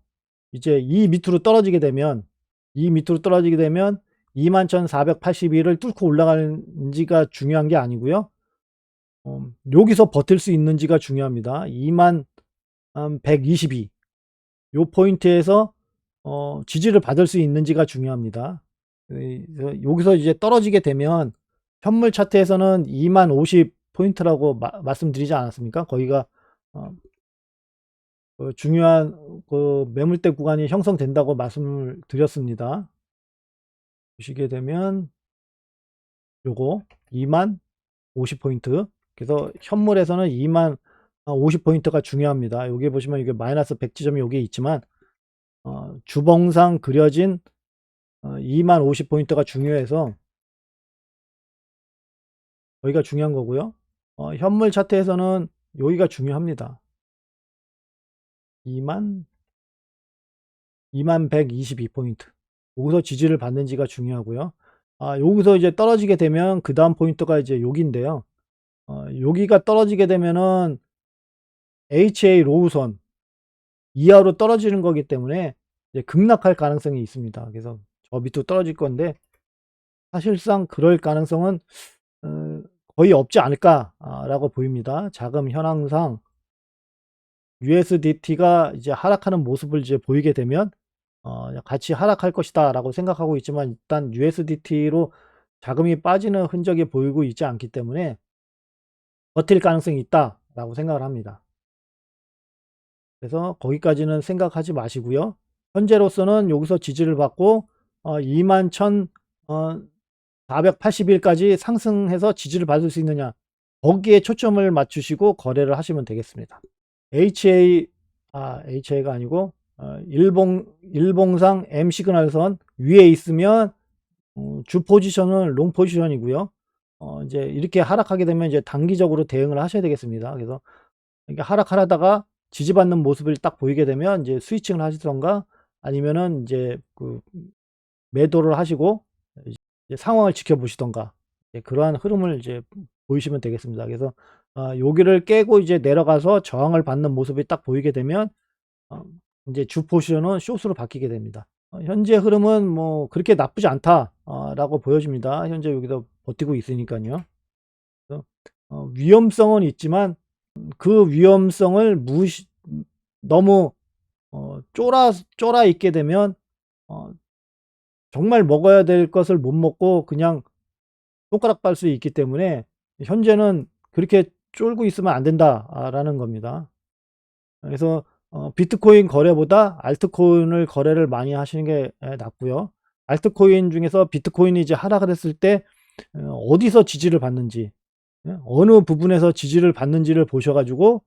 이제 이 밑으로 떨어지게 되면 21,482를 뚫고 올라가는지가 중요한 게 아니고요. 여기서 버틸 수 있는지가 중요합니다. 21,122 요 포인트에서 지지를 받을 수 있는지가 중요합니다. 여기서 이제 떨어지게 되면 현물 차트에서는 20,050 포인트라고 말씀드리지 않았습니까? 거기가 어 중요한 매물대 구간이 형성된다고 말씀을 드렸습니다. 보시게 되면 요거 20,050 포인트. 그래서 현물에서는 20,050 포인트가 중요합니다. 여기 보시면 이게 마이너스 100 지점이 여기에 있지만 주봉상 그려진 20,050 포인트가 중요해서 여기가 중요한 거고요. 현물 차트에서는 여기가 중요합니다. 21,122 포인트. 여기서 지지를 받는지가 중요하고요. 여기서 이제 떨어지게 되면 그다음 포인트가 이제 여기인데요. 여기가 떨어지게 되면은 HA 로우선 이하로 떨어지는 거기 때문에 이제 급락할 가능성이 있습니다. 그래서 저 밑으로 떨어질 건데 사실상 그럴 가능성은 어 거의 없지 않을까라고 보입니다. 자금 현황상 USDT가 이제 하락하는 모습을 이제 보이게 되면 같이 하락할 것이다라고 생각하고 있지만 일단 USDT로 자금이 빠지는 흔적이 보이고 있지 않기 때문에 버틸 가능성이 있다라고 생각을 합니다. 그래서 거기까지는 생각하지 마시고요. 현재로서는 여기서 지지를 받고 21,480일까지 상승해서 지지를 받을 수 있느냐 거기에 초점을 맞추시고 거래를 하시면 되겠습니다. HA가 아니고 일봉상 M 시그널선 위에 있으면 주 포지션은 롱 포지션이고요. 이제 이렇게 하락하게 되면 이제 단기적으로 대응을 하셔야 되겠습니다. 그래서 이게 하락하다가 지지받는 모습을 딱 보이게 되면 이제 스위칭을 하시던가 아니면은 이제 매도를 하시고 이제 상황을 지켜보시던가 그러한 흐름을 이제 보이시면 되겠습니다. 그래서 여기를 깨고 이제 내려가서 저항을 받는 모습이 딱 보이게 되면 이제 주 포지션은 숏으로 바뀌게 됩니다. 현재 흐름은 뭐 그렇게 나쁘지 않다라고 보여집니다. 현재 여기서 버티고 있으니까요. 그래서 위험성은 있지만 그 위험성을 너무 쫄아 있게 되면 어 정말 먹어야 될 것을 못 먹고 그냥 손가락 빨 수 있기 때문에 현재는 그렇게 쫄고 있으면 안 된다라는 겁니다. 그래서 비트코인 거래보다 알트코인을 거래를 많이 하시는 게 낫고요. 알트코인 중에서 비트코인이 이제 하락을 했을 때 어디서 지지를 받는지 어느 부분에서 지지를 받는지를 보셔 가지고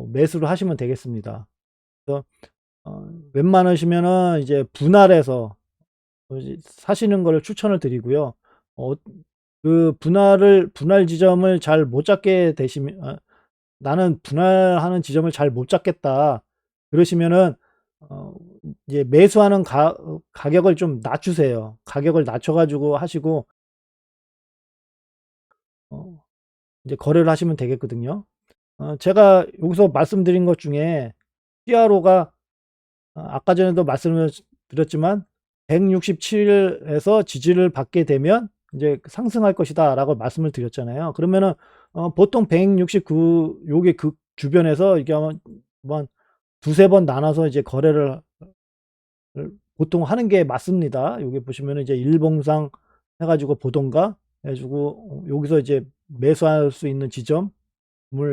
매수를 하시면 되겠습니다. 그래서 웬만하시면은 이제 분할해서 이제 사시는 거를 추천을 드리고요. 어 분할 지점을 잘 못 잡게 되시면 '나는 분할하는 지점을 잘 못 잡겠다.' 그러시면은 어 이제 매수하는 가격을 좀 낮추세요. 가격을 낮춰 가지고 하시고 어 이제 거래를 하시면 되겠거든요. 제가 여기서 말씀드린 것 중에 CRO가 아까 전에도 말씀을 드렸지만 167 에서 지지를 받게 되면 인제 "상승할 것이다."라고 말씀을 드렸잖아요. 그러면은 보통 169 요게 그 주변에서 이게 아마 뭐 한 2-3번 나눠서 이제 거래를 보통 하는 게 맞습니다. 여기 보시면은 이제 일봉상 해 가지고 보던가 해 가지고 여기서 이제 매수할 수 있는 지점을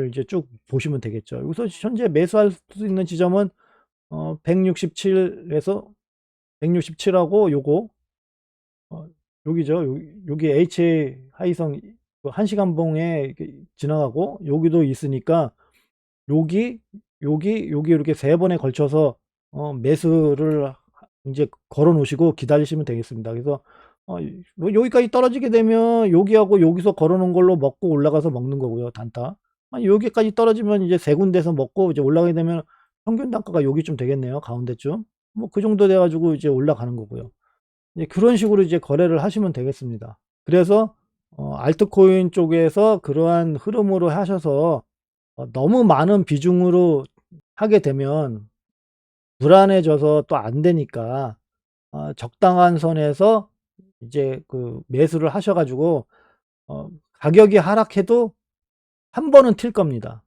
이제 쭉 보시면 되겠죠. 여기서 현재 매수할 수 있는 지점은 167 에서 167 하고 요거 어 여기죠. 여기 HA 하이성 그 1 시간봉에 이렇게 지나가고 여기도 있으니까 여기, 여기 이렇게 3 번에 걸쳐서 매수를 인제 걸어 놓으시고 기다리시면 되겠습니다. 그래서 뭐 여기까지 떨어지게 되면 여기하고 여기서 걸어 놓은 걸로 먹고 올라가서 먹는 거고요, 단타. 여기까지 떨어지면 이제 3 군데에서 먹고 이제 올라가게 되면 평균 단가가 여기쯤 되겠네요, 가운데쯤. 뭐 그 정도 돼 가지고 이제 올라가는 거고요. 이제 그런 식으로 이제 거래를 하시면 되겠습니다. 그래서 알트코인 쪽에서 그러한 흐름으로 하셔서 너무 많은 비중으로 하게 되면 불안해져서 또 안 되니까 적당한 선에서 이제 그 매수를 하셔 가지고 가격이 하락해도 한 번은 튈 겁니다.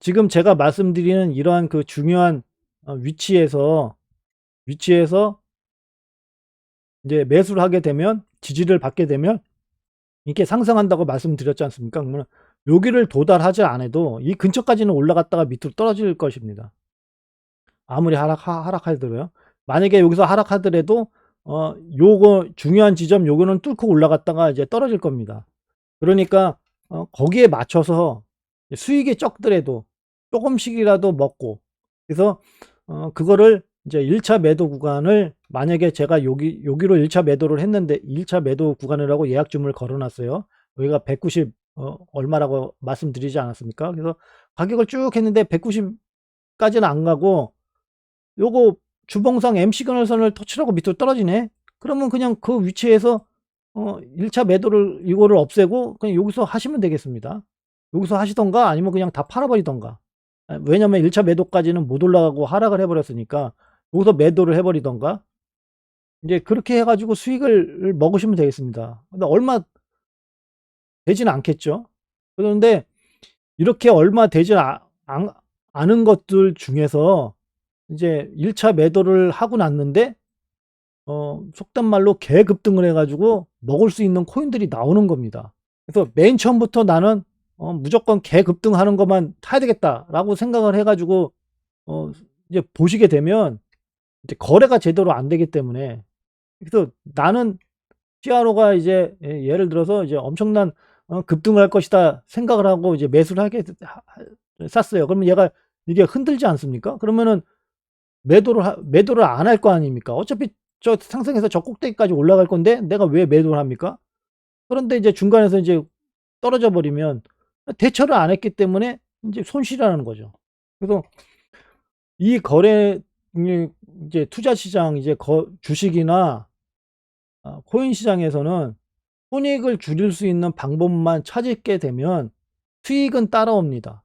지금 제가 말씀드리는 이러한 그 중요한 위치에서 이제 매수를 하게 되면, 지지를 받게 되면 이게 상승한다고 말씀드렸지 않습니까? 그러면 여기를 도달하지 않아도 이 근처까지는 올라갔다가 밑으로 떨어질 것입니다. 아무리 하락하더라도요. 만약에 여기서 하락하더라도 요거 중요한 지점 요거는 뚫고 올라갔다가 이제 떨어질 겁니다. 그러니까 거기에 맞춰서 수익이 적더라도 조금씩이라도 먹고, 그래서 그거를 이제 1차 매도 구간을, 만약에 제가 여기로 1차 매도를 했는데 1차 매도 구간이라고 예약 주문을 걸어 놨어요. 여기가 190 얼마라고 말씀드리지 않았습니까? 그래서 가격을 쭉 했는데 190 까지는 안 가고 요거 주봉상 M 시그널선을 터치하고 밑으로 떨어지네. 그러면 그냥 그 위치에서 1차 매도를 이거를 없애고 그냥 여기서 하시면 되겠습니다. 여기서 하시던가 아니면 그냥 다 팔아 버리던가. 왜냐면 1차 매도까지는 못 올라가고 하락을 해 버렸으니까 여기서 매도를 해 버리던가 인제 그렇게 해 가지고 수익을 먹으시면 되겠습니다. 근데 얼마 되지는 않겠죠. 그런데 이렇게 얼마 되지 않은 것들 중에서 이제 1차 매도를 하고 났는데 속된 말로 개급등을 해 가지고 먹을 수 있는 코인들이 나오는 겁니다. 그래서 맨 처음부터 '나는 무조건 개급등하는 것만 타야 되겠다.'라고 생각을 해 가지고 어 이제 보시게 되면 이제 거래가 제대로 안 되기 때문에, 그래서 나는 CRO가 이제 예를 들어서 이제 엄청난 '급등을 할 것이다.' 생각을 하고 이제 매수를 하게 샀어요. 그러면 얘가 이게 흔들지 않습니까? 그러면은 매도를 안 할 거 아닙니까? 어차피 저 상승해서 저 꼭대기까지 올라갈 건데 내가 왜 매도를 합니까? 그런데 이제 중간에서 이제 떨어져 버리면 대처를 안 했기 때문에 인제 손실이라는 거죠. 그래서 이 거래 이제 투자 시장, 이제 주식이나 코인 시장에서는 손익을 줄일 수 있는 방법만 찾게 되면 수익은 따라옵니다.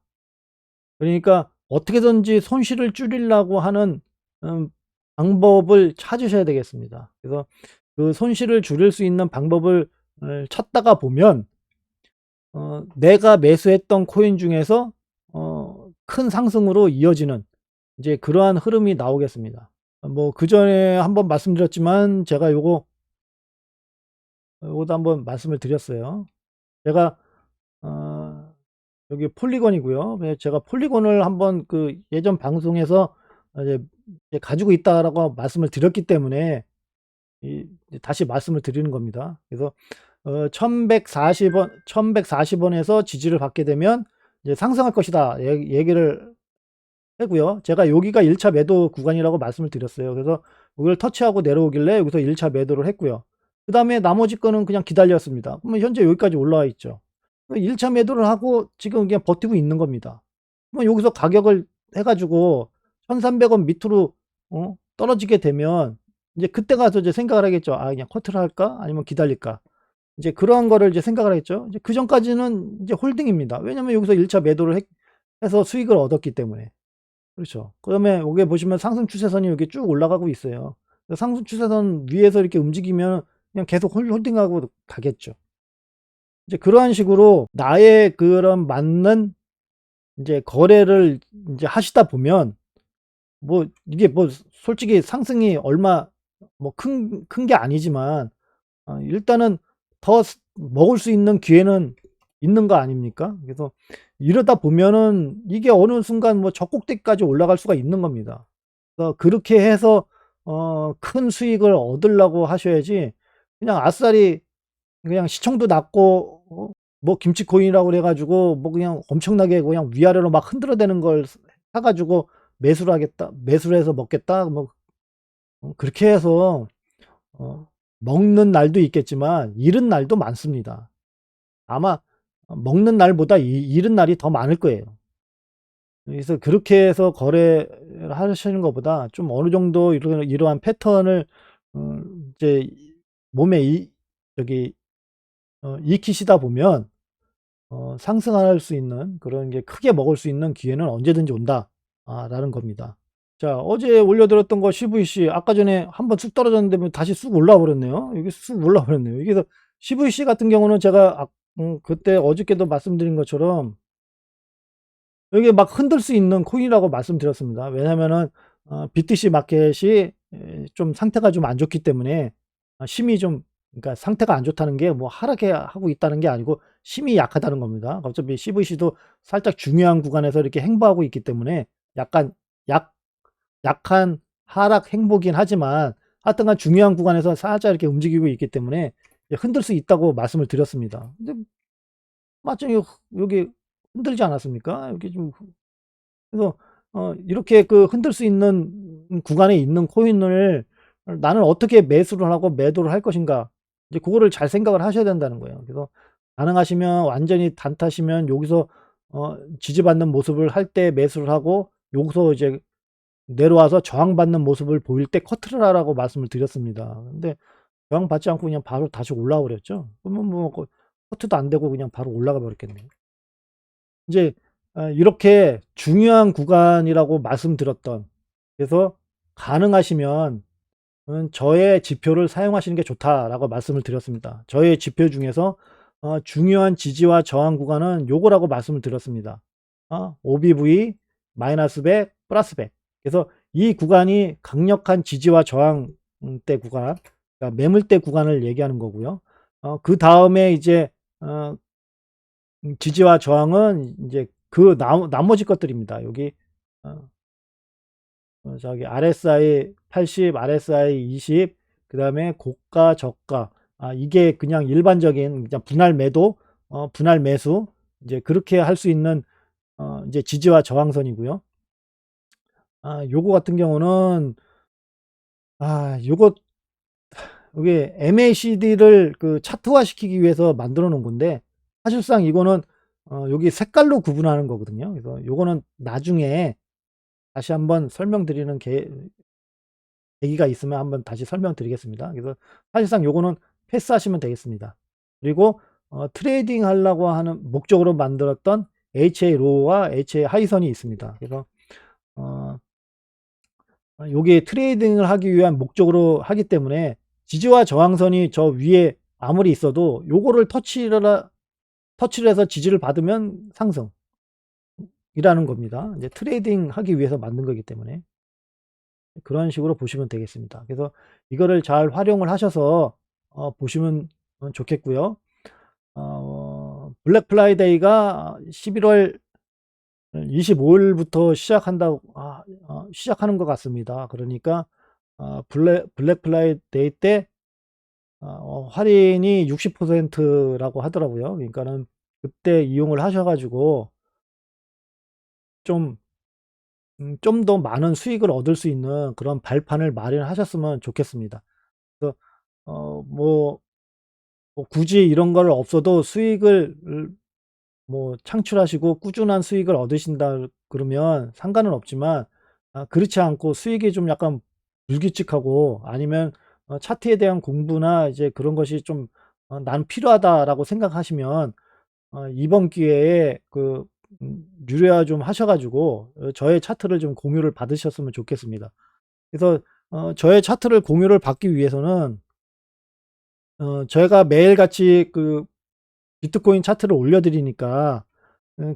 그러니까 어떻게든지 손실을 줄이려고 하는 음 방법을 찾으셔야 되겠습니다. 그래서 그 손실을 줄일 수 있는 방법을 찾다가 보면 내가 매수했던 코인 중에서 큰 상승으로 이어지는 이제 그러한 흐름이 나오겠습니다. 뭐 그전에 한번 말씀드렸지만 제가 요것도 한번 말씀을 드렸어요. 제가 어 여기 폴리곤이고요. 예, 제가 폴리곤을 한번 그 예전 방송에서 이제 가지고 있다라고 말씀을 드렸기 때문에 이제 다시 말씀을 드리는 겁니다. 그래서 1140 원에서 지지를 받게 되면 이제 "상승할 것이다." 얘기를 했고요. 제가 여기가 1차 매도 구간이라고 말씀을 드렸어요. 그래서 여기를 터치하고 내려오길래 여기서 1차 매도를 했고요. 그다음에 나머지 거는 그냥 기다렸습니다. 그러면 현재 여기까지 올라와 있죠. 1차 매도를 하고 지금 그냥 버티고 있는 겁니다. 그럼 여기서 가격을 해 가지고 1,300원 밑으로 떨어지게 되면 이제 그때 가서 이제 생각을 하겠죠. '아 그냥 커트를 할까? 아니면 기다릴까?' 이제 그러한 거를 이제 생각을 하겠죠. 이제 그전까지는 이제 홀딩입니다. 왜냐면 여기서 1차 매도를 해서 수익을 얻었기 때문에. 그렇죠. 그다음에 여기 보시면 상승 추세선이 여기 쭉 올라가고 있어요. 그 상승 추세선 위에서 이렇게 움직이면 그냥 계속 홀딩하고 가겠죠. 이제 그러한 식으로 나의 그런 맞는 인제 거래를 인제 하시다 보면, 뭐 이게 뭐 솔직히 상승이 얼마 뭐 큰 게 아니지만 일단은 더 먹을 수 있는 기회는 있는 거 아닙니까? 그래서 이러다 보면은 이게 어느 순간 뭐 저 꼭대기까지 올라갈 수가 있는 겁니다. 그래서 그렇게 해서 큰 수익을 얻으려고 하셔야지, 그냥 아싸리 그냥 시총도 낮고 뭐 김치코인이라고 그래 가지고 뭐 그냥 엄청나게 그냥 위아래로 막 흔들어 대는 걸 사 가지고 매수를 하겠다, 매수를 해서 먹겠다, 뭐 그렇게 해서 어 먹는 날도 있겠지만 잃은 날도 많습니다. 아마 먹는 날보다 잃은 날이 더 많을 거예요. 그래서 그렇게 해서 거래를 하시는 것보다 좀 어느 정도 이러한 패턴을 이제 몸에 저기 익히시다 보면 상승할 수 있는 그런 게 크게 먹을 수 있는 기회는 언제든지 온다. 라는 겁니다. 자, 어제 올려드렸던 거 CVC 아까 전에 한번 쑥 떨어졌는데 뭐 다시 쑥 올라와 버렸네요. 이게 쑥 올라와 버렸네요. 이게 CVC 같은 경우는 제가 그때 어저께도 말씀드린 것처럼 이게 막 흔들 수 있는 코인이라고 말씀드렸습니다. 왜냐면은 BTC 마켓이 좀 상태가 좀 안 좋기 때문에 힘이 좀, 그러니까 상태가 안 좋다는 게 뭐 하락해 하고 있다는 게 아니고 힘이 약하다는 겁니다. 어차피 CVC도 살짝 중요한 구간에서 이렇게 행보하고 있기 때문에 약간 약 약한 하락 행보긴 하지만 하여튼간 중요한 구간에서 살짝 이렇게 움직이고 있기 때문에 흔들 수 있다고 말씀을 드렸습니다. 근데 마침 여기 흔들지 않았습니까? 여기 좀, 그래서 이렇게 그 흔들 수 있는 구간에 있는 코인을 나는 어떻게 매수를 하고 매도를 할 것인가, 이제 그거를 잘 생각을 하셔야 된다는 거예요. 그래서 가능하시면 완전히 단타시면 여기서 지지받는 모습을 할 때 매수를 하고, 여기서 이제 내려와서 저항받는 모습을 보일 때 커트를 하라고 말씀을 드렸습니다. 근데 저항받지 않고 그냥 바로 다시 올라와 버렸죠. 그러면 뭐 커트도 안 되고 그냥 바로 올라가 버렸겠네요. 이제 이렇게 중요한 구간이라고 말씀드렸던, 그래서 가능하시면 저의 지표를 사용하시는 게 좋다라고 말씀을 드렸습니다. 저의 지표 중에서 중요한 지지와 저항 구간은 요거라고 말씀을 드렸습니다. OBV 마이너스 100 플러스 100. 그래서 이 구간이 강력한 지지와 저항 대 구간, 그러니까 매물대 구간을 얘기하는 거고요. 그 다음에 이제 지지와 저항은 이제 그 나머지 것들입니다. 여기 어 저기 RSI 80, RSI 20, 그다음에 고가, 저가. 이게 그냥 일반적인 그냥 분할 매도, 분할 매수, 이제 그렇게 할 수 있는 이제 지지와 저항선이고요. 요거 같은 경우는 요거 이게 MACD를 그 차트화 시키기 위해서 만들어 놓은 건데, 사실상 이거는 여기 색깔로 구분하는 거거든요. 그래서 요거는 나중에 다시 한번 설명드리는 계기가 있으면 한번 다시 설명드리겠습니다. 그래서 사실상 요거는 패스하시면 되겠습니다. 그리고 트레이딩 하려고 하는 목적으로 만들었던 HA 로우와 HA 하이선이 있습니다. 그래서 요게 트레이딩을 하기 위한 목적으로 하기 때문에 지지와 저항선이 저 위에 아무리 있어도 요거를 터치를 해서 지지를 받으면 상승이라는 겁니다. 이제 트레이딩 하기 위해서 만든 거기 때문에 그런 식으로 보시면 되겠습니다. 그래서 이거를 잘 활용을 하셔서 보시면 좋겠고요. 블랙 프라이데이가 11월 25 일부터 시작한다고 시작하는 것 같습니다. 그러니까 블랙 프라이데이 때 할인이 60%라고 하더라고요. 그러니까는 그때 이용을 하셔 가지고 좀 더 많은 수익을 얻을 수 있는 그런 발판을 마련하셨으면 좋겠습니다. 그래서 뭐 굳이 이런 걸 없어도 수익을 뭐 창출하시고 꾸준한 수익을 얻으신다 그러면 상관은 없지만, 그렇지 않고 수익이 좀 약간 불규칙하고 아니면 차트에 대한 공부나 이제 그런 것이 좀 '난 필요하다.'라고 생각하시면 이번 기회에 유료화 좀 하셔 가지고 저의 차트를 좀 공유를 받으셨으면 좋겠습니다. 그래서 저의 차트를 공유를 받기 위해서는 제가 매일같이 비트코인 차트를 올려 드리니까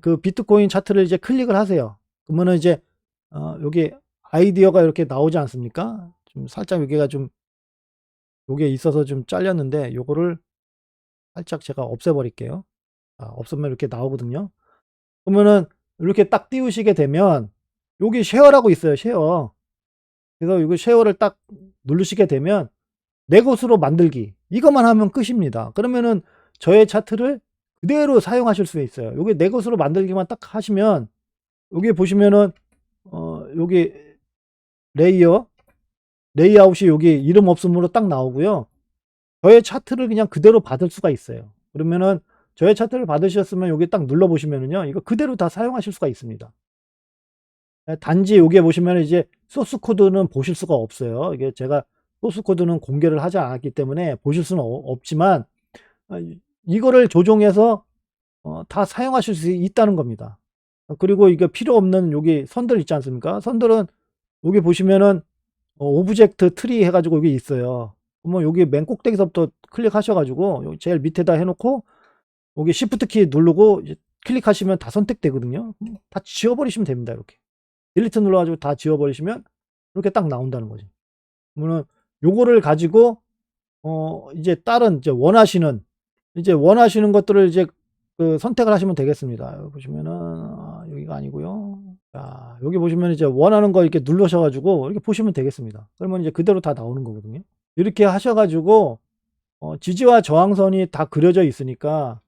그 비트코인 차트를 이제 클릭을 하세요. 그러면은 이제 여기 아이디어가 이렇게 나오지 않습니까? 좀 살짝 여기가 좀 요게 있어서 좀 잘렸는데 요거를 살짝 제가 없애 버릴게요. 없으면 이렇게 나오거든요. 그러면은 이렇게 딱 띄우시게 되면 여기 쉐어라고 있어요, 쉐어. 그래서 이거 쉐어를 딱 누르시게 되면 내 것으로 만들기, 이것만 하면 끝입니다. 그러면은 저의 차트를 그대로 사용하실 수 있어요. 요게 내 것으로 만들기만 딱 하시면 여기 보시면은 여기 레이어, 레이아웃이 여기 이름 없음으로 딱 나오고요. 저의 차트를 그냥 그대로 받을 수가 있어요. 그러면은 저의 차트를 받으셨으면 여기 딱 눌러 보시면은요, 이거 그대로 다 사용하실 수가 있습니다. 단지 여기에 보시면 이제 소스 코드는 보실 수가 없어요. 이게 제가 소스 코드는 공개를 하지 않았기 때문에 보실 수는 없지만 이거를 조종해서 다 사용하실 수 있다는 겁니다. 그리고 이게 필요 없는 여기 선들 있지 않습니까? 선들은 여기 보시면은 오브젝트 트리 해 가지고 여기 있어요. 그러면 여기 맨 꼭대기서부터 클릭하셔 가지고 여기 제일 밑에다 해 놓고 여기 시프트 키 누르고 이제 클릭하시면 다 선택되거든요. 다 지워 버리시면 됩니다, 이렇게. 딜리트 눌러 가지고 다 지워 버리시면 이렇게 딱 나온다는 거죠. 그러면은 요거를 가지고 이제 다른 이제 원하시는 것들을 이제 그 선택을 하시면 되겠습니다. 여기 보시면은 여기가 아니고요. 자, 여기 보시면 이제 원하는 거 이렇게 누르셔 가지고 이렇게 보시면 되겠습니다. 그러면 이제 그대로 다 나오는 거거든요. 이렇게 하셔 가지고 지지와 저항선이 다 그려져 있으니까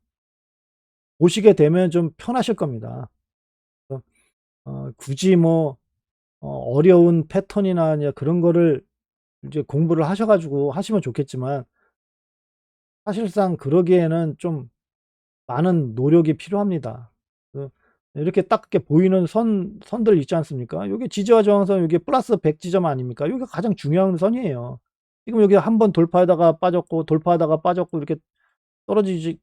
보시게 되면 좀 편하실 겁니다. 그래서 굳이 뭐 어려운 패턴이나 이제 그런 거를 이제 공부를 하셔 가지고 하시면 좋겠지만 사실상 그러기에는 좀 많은 노력이 필요합니다. 그 이렇게 딱 이렇게 보이는 선들 있지 않습니까? 요게 지지와 저항선 요게 플러스 100 지점 아닙니까? 요게 가장 중요한 선이에요. 지금 여기 한번 돌파하다가 빠졌고 돌파하다가 빠졌고 이렇게 떨어지지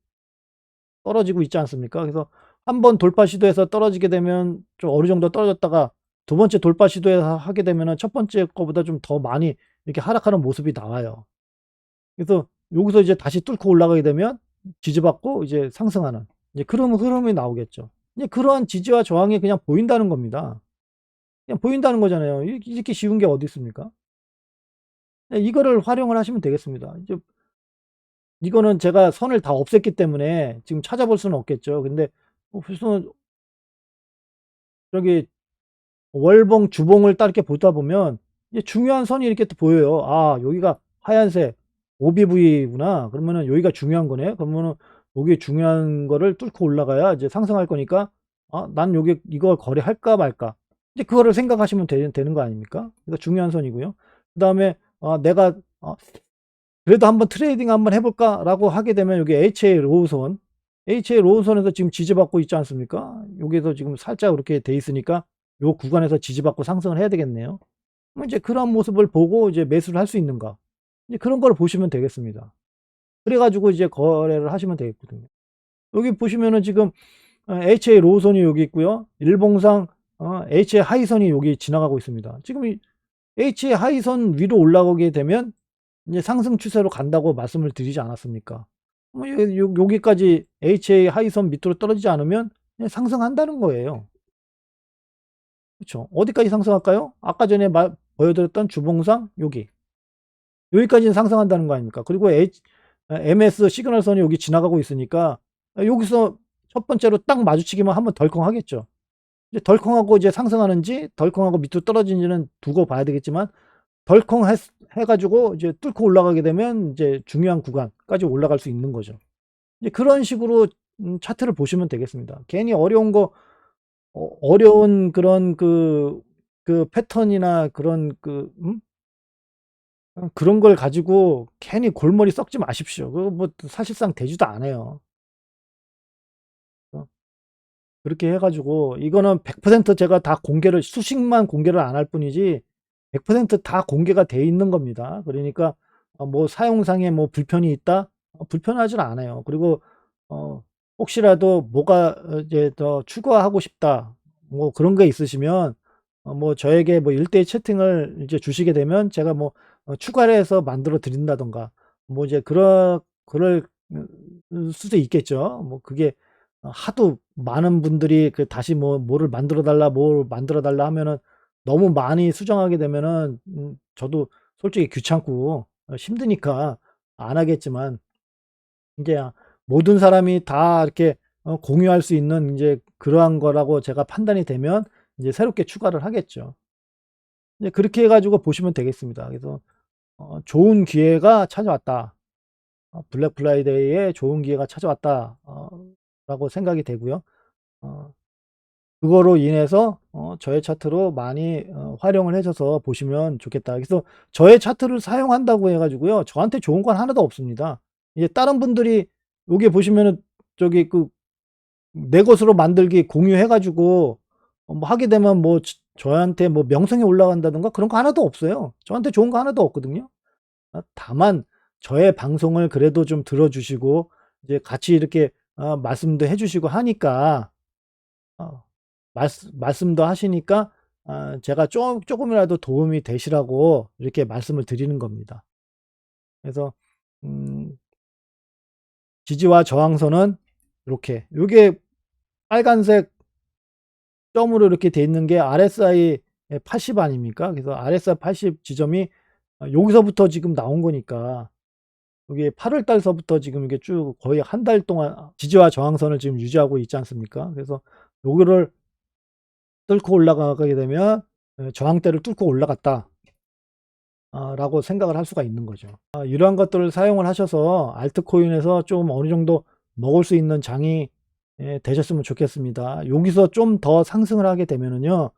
떨어지고 있지 않습니까? 그래서 한 번 돌파 시도해서 떨어지게 되면 좀 어느 정도 떨어졌다가 두 번째 돌파 시도해서 하게 되면은 첫 번째 거보다 좀 더 많이 이렇게 하락하는 모습이 나와요. 그래서 여기서 이제 다시 뚫고 올라가게 되면 지지받고 이제 상승하는 이제 그런 흐름이 나오겠죠. 이제 그러한 지지와 저항이 그냥 보인다는 겁니다. 그냥 보인다는 거잖아요. 이렇게 쉬운 게 어디 있습니까? 예, 이거를 활용을 하시면 되겠습니다. 이제 이거는 제가 선을 다 없앴기 때문에 지금 찾아볼 수는 없겠죠. 근데 벌써 저기 월봉, 주봉을 딱 이렇게 보다 보면 이제 중요한 선이 이렇게 또 보여요. '아 여기가 하얀색 OBV구나. 그러면은 여기가 중요한 거네. 그러면은 여기 중요한 거를 뚫고 올라가야 이제 상승할 거니까 아 난 여기 이거 거래할까 말까.' 이제 그거를 생각하시면 되는 거 아닙니까? 그러니까 중요한 선이고요. 그다음에 내가 '그래도 한번 트레이딩 한번 해 볼까?'라고 하게 되면 여기 HA 로우 선에서 지금 지지받고 있지 않습니까? 여기에서 지금 살짝 이렇게 돼 있으니까 요 구간에서 지지받고 상승을 해야 되겠네요. 그럼 이제 그런 모습을 보고 이제 매수를 할 수 있는가. 이제 그런 걸 보시면 되겠습니다. 그래 가지고 이제 거래를 하시면 되겠거든요. 여기 보시면은 지금 HA 로우선이 여기 있고요. 일봉상 HA 하이선이 여기 지나가고 있습니다. 지금 이 HA 하이선 위로 올라가게 되면 이제 상승 추세로 간다고 말씀을 드리지 않았습니까? 뭐 여기까지 HA 하이선 밑으로 떨어지지 않으면 그냥 상승한다는 거예요. 그쵸. 어디까지 상승할까요? 아까 전에 보여 드렸던 주봉상 여기까지는 상승한다는 거 아닙니까? 그리고 MS 시그널선이 여기 지나가고 있으니까 여기서 첫 번째로 딱 마주치기만 하면 덜컹하겠죠. 이제 덜컹하고 이제 상승하는지 덜컹하고 밑으로 떨어지는지는 두고 봐야 되겠지만 덜컹 해 가지고 이제 뚫고 올라가게 되면 이제 중요한 구간까지 올라갈 수 있는 거죠. 이제 그런 식으로 차트를 보시면 되겠습니다. 괜히 어려운 거 어려운 그런 그 패턴이나 그런 그런 걸 가지고 괜히 골머리 썩지 마십시오. 그거 뭐 사실상 되지도 않아요. 어 그렇게 해 가지고 이거는 100% 제가 다 공개를 수식만 공개를 안 할 뿐이지 100% 다 공개가 돼 있는 겁니다. 그러니까 뭐 사용상에 뭐 불편이 있다? 불편하진 않아요. 그리고 어 혹시라도 뭐가 이제 더 추가하고 싶다 뭐 그런 게 있으시면 뭐 저에게 뭐 1:1 채팅을 이제 주시게 되면 제가 뭐 추가를 해서 만들어 드린다든가 뭐 이제 그럴 수도 있겠죠. 뭐 그게 하도 많은 분들이 그 다시 뭐를 만들어 달라 뭘 만들어 달라 하면은 너무 많이 수정하게 되면은 저도 솔직히 귀찮고 힘드니까 안 하겠지만 인제 모든 사람이 다 이렇게 공유할 수 있는 인제 그러한 거라고 제가 판단이 되면 이제 새롭게 추가를 하겠죠. 이제 그렇게 해 가지고 보시면 되겠습니다. 그래서 '좋은 기회가 찾아왔다. 블랙 프라이데이에 좋은 기회가 찾아왔다.' 라고 생각이 되고요. 어 그거로 인해서 저의 차트로 많이 활용을 하셔서 보시면 좋겠다. 그래서 저의 차트를 사용한다고 해 가지고요. 저한테 좋은 건 하나도 없습니다. 이제 다른 분들이 여기 보시면은 저기 내 것으로 만들기 공유해 가지고 뭐 하게 되면 뭐 저한테 뭐 명성이 올라간다든가 그런 거 하나도 없어요. 저한테 좋은 거 하나도 없거든요. 다만 저의 방송을 그래도 좀 들어 주시고 이제 같이 이렇게 말씀도 해 주시고 하니까 어 말씀도 하시니까 제가 쪼금이라도 도움이 되시라고 이렇게 말씀을 드리는 겁니다. 그래서 음 지지와 저항선은 요렇게 요게 빨간색 점으로 이렇게 돼 있는 게 RSI 80 아닙니까? 그래서 RSI 80 지점이 여기서부터 지금 나온 거니까 이게 8월 달서부터 지금 이게 쭉 거의 한 달 동안 지지와 저항선을 지금 유지하고 있지 않습니까? 그래서 요거를 뚫고 올라가게 되면 저항대를 뚫고 올라갔다. 라고 생각을 할 수가 있는 거죠. 이러한 것들을 사용을 하셔서 알트코인에서 좀 어느 정도 먹을 수 있는 장이 되셨으면 좋겠습니다. 여기서 좀 더 상승을 하게 되면은요.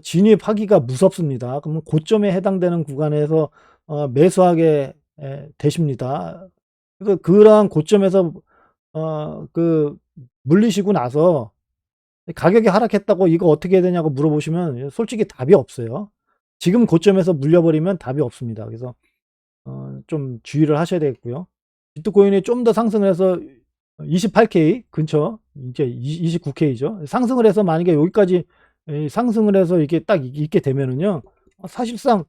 진입하기가 무섭습니다. 그러면 고점에 해당되는 구간에서 매수하게 되십니다. 그래서 그러한 고점에서 그 물리시고 나서 가격이 하락했다고 "이거 어떻게 해야 되냐."고 물어보시면 솔직히 답이 없어요. 지금 고점에서 물려버리면 답이 없습니다. 그래서 좀 주의를 하셔야 되겠고요. 비트코인이 좀 더 상승을 해서 28K 근처 이제 29K죠. 상승을 해서 만약에 여기까지 상승을 해서 이게 딱 있게 되면은요. 사실상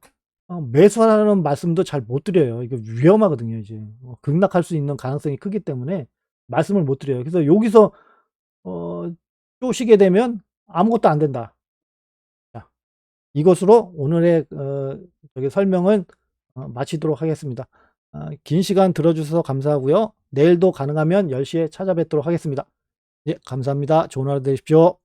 매수하라는 말씀도 잘 못 드려요. 이거 위험하거든요 이제. 급락할 수 있는 가능성이 크기 때문에 말씀을 못 드려요. 그래서 여기서 어 쪼시게 되면 아무것도 안 된다. 자, 이것으로 오늘의 저기 설명은 마치도록 하겠습니다. 긴 시간 들어 주셔서 감사하고요. 내일도 가능하면 10 시에 찾아뵙도록 하겠습니다. 예, 감사합니다. 좋은 하루 되십시오.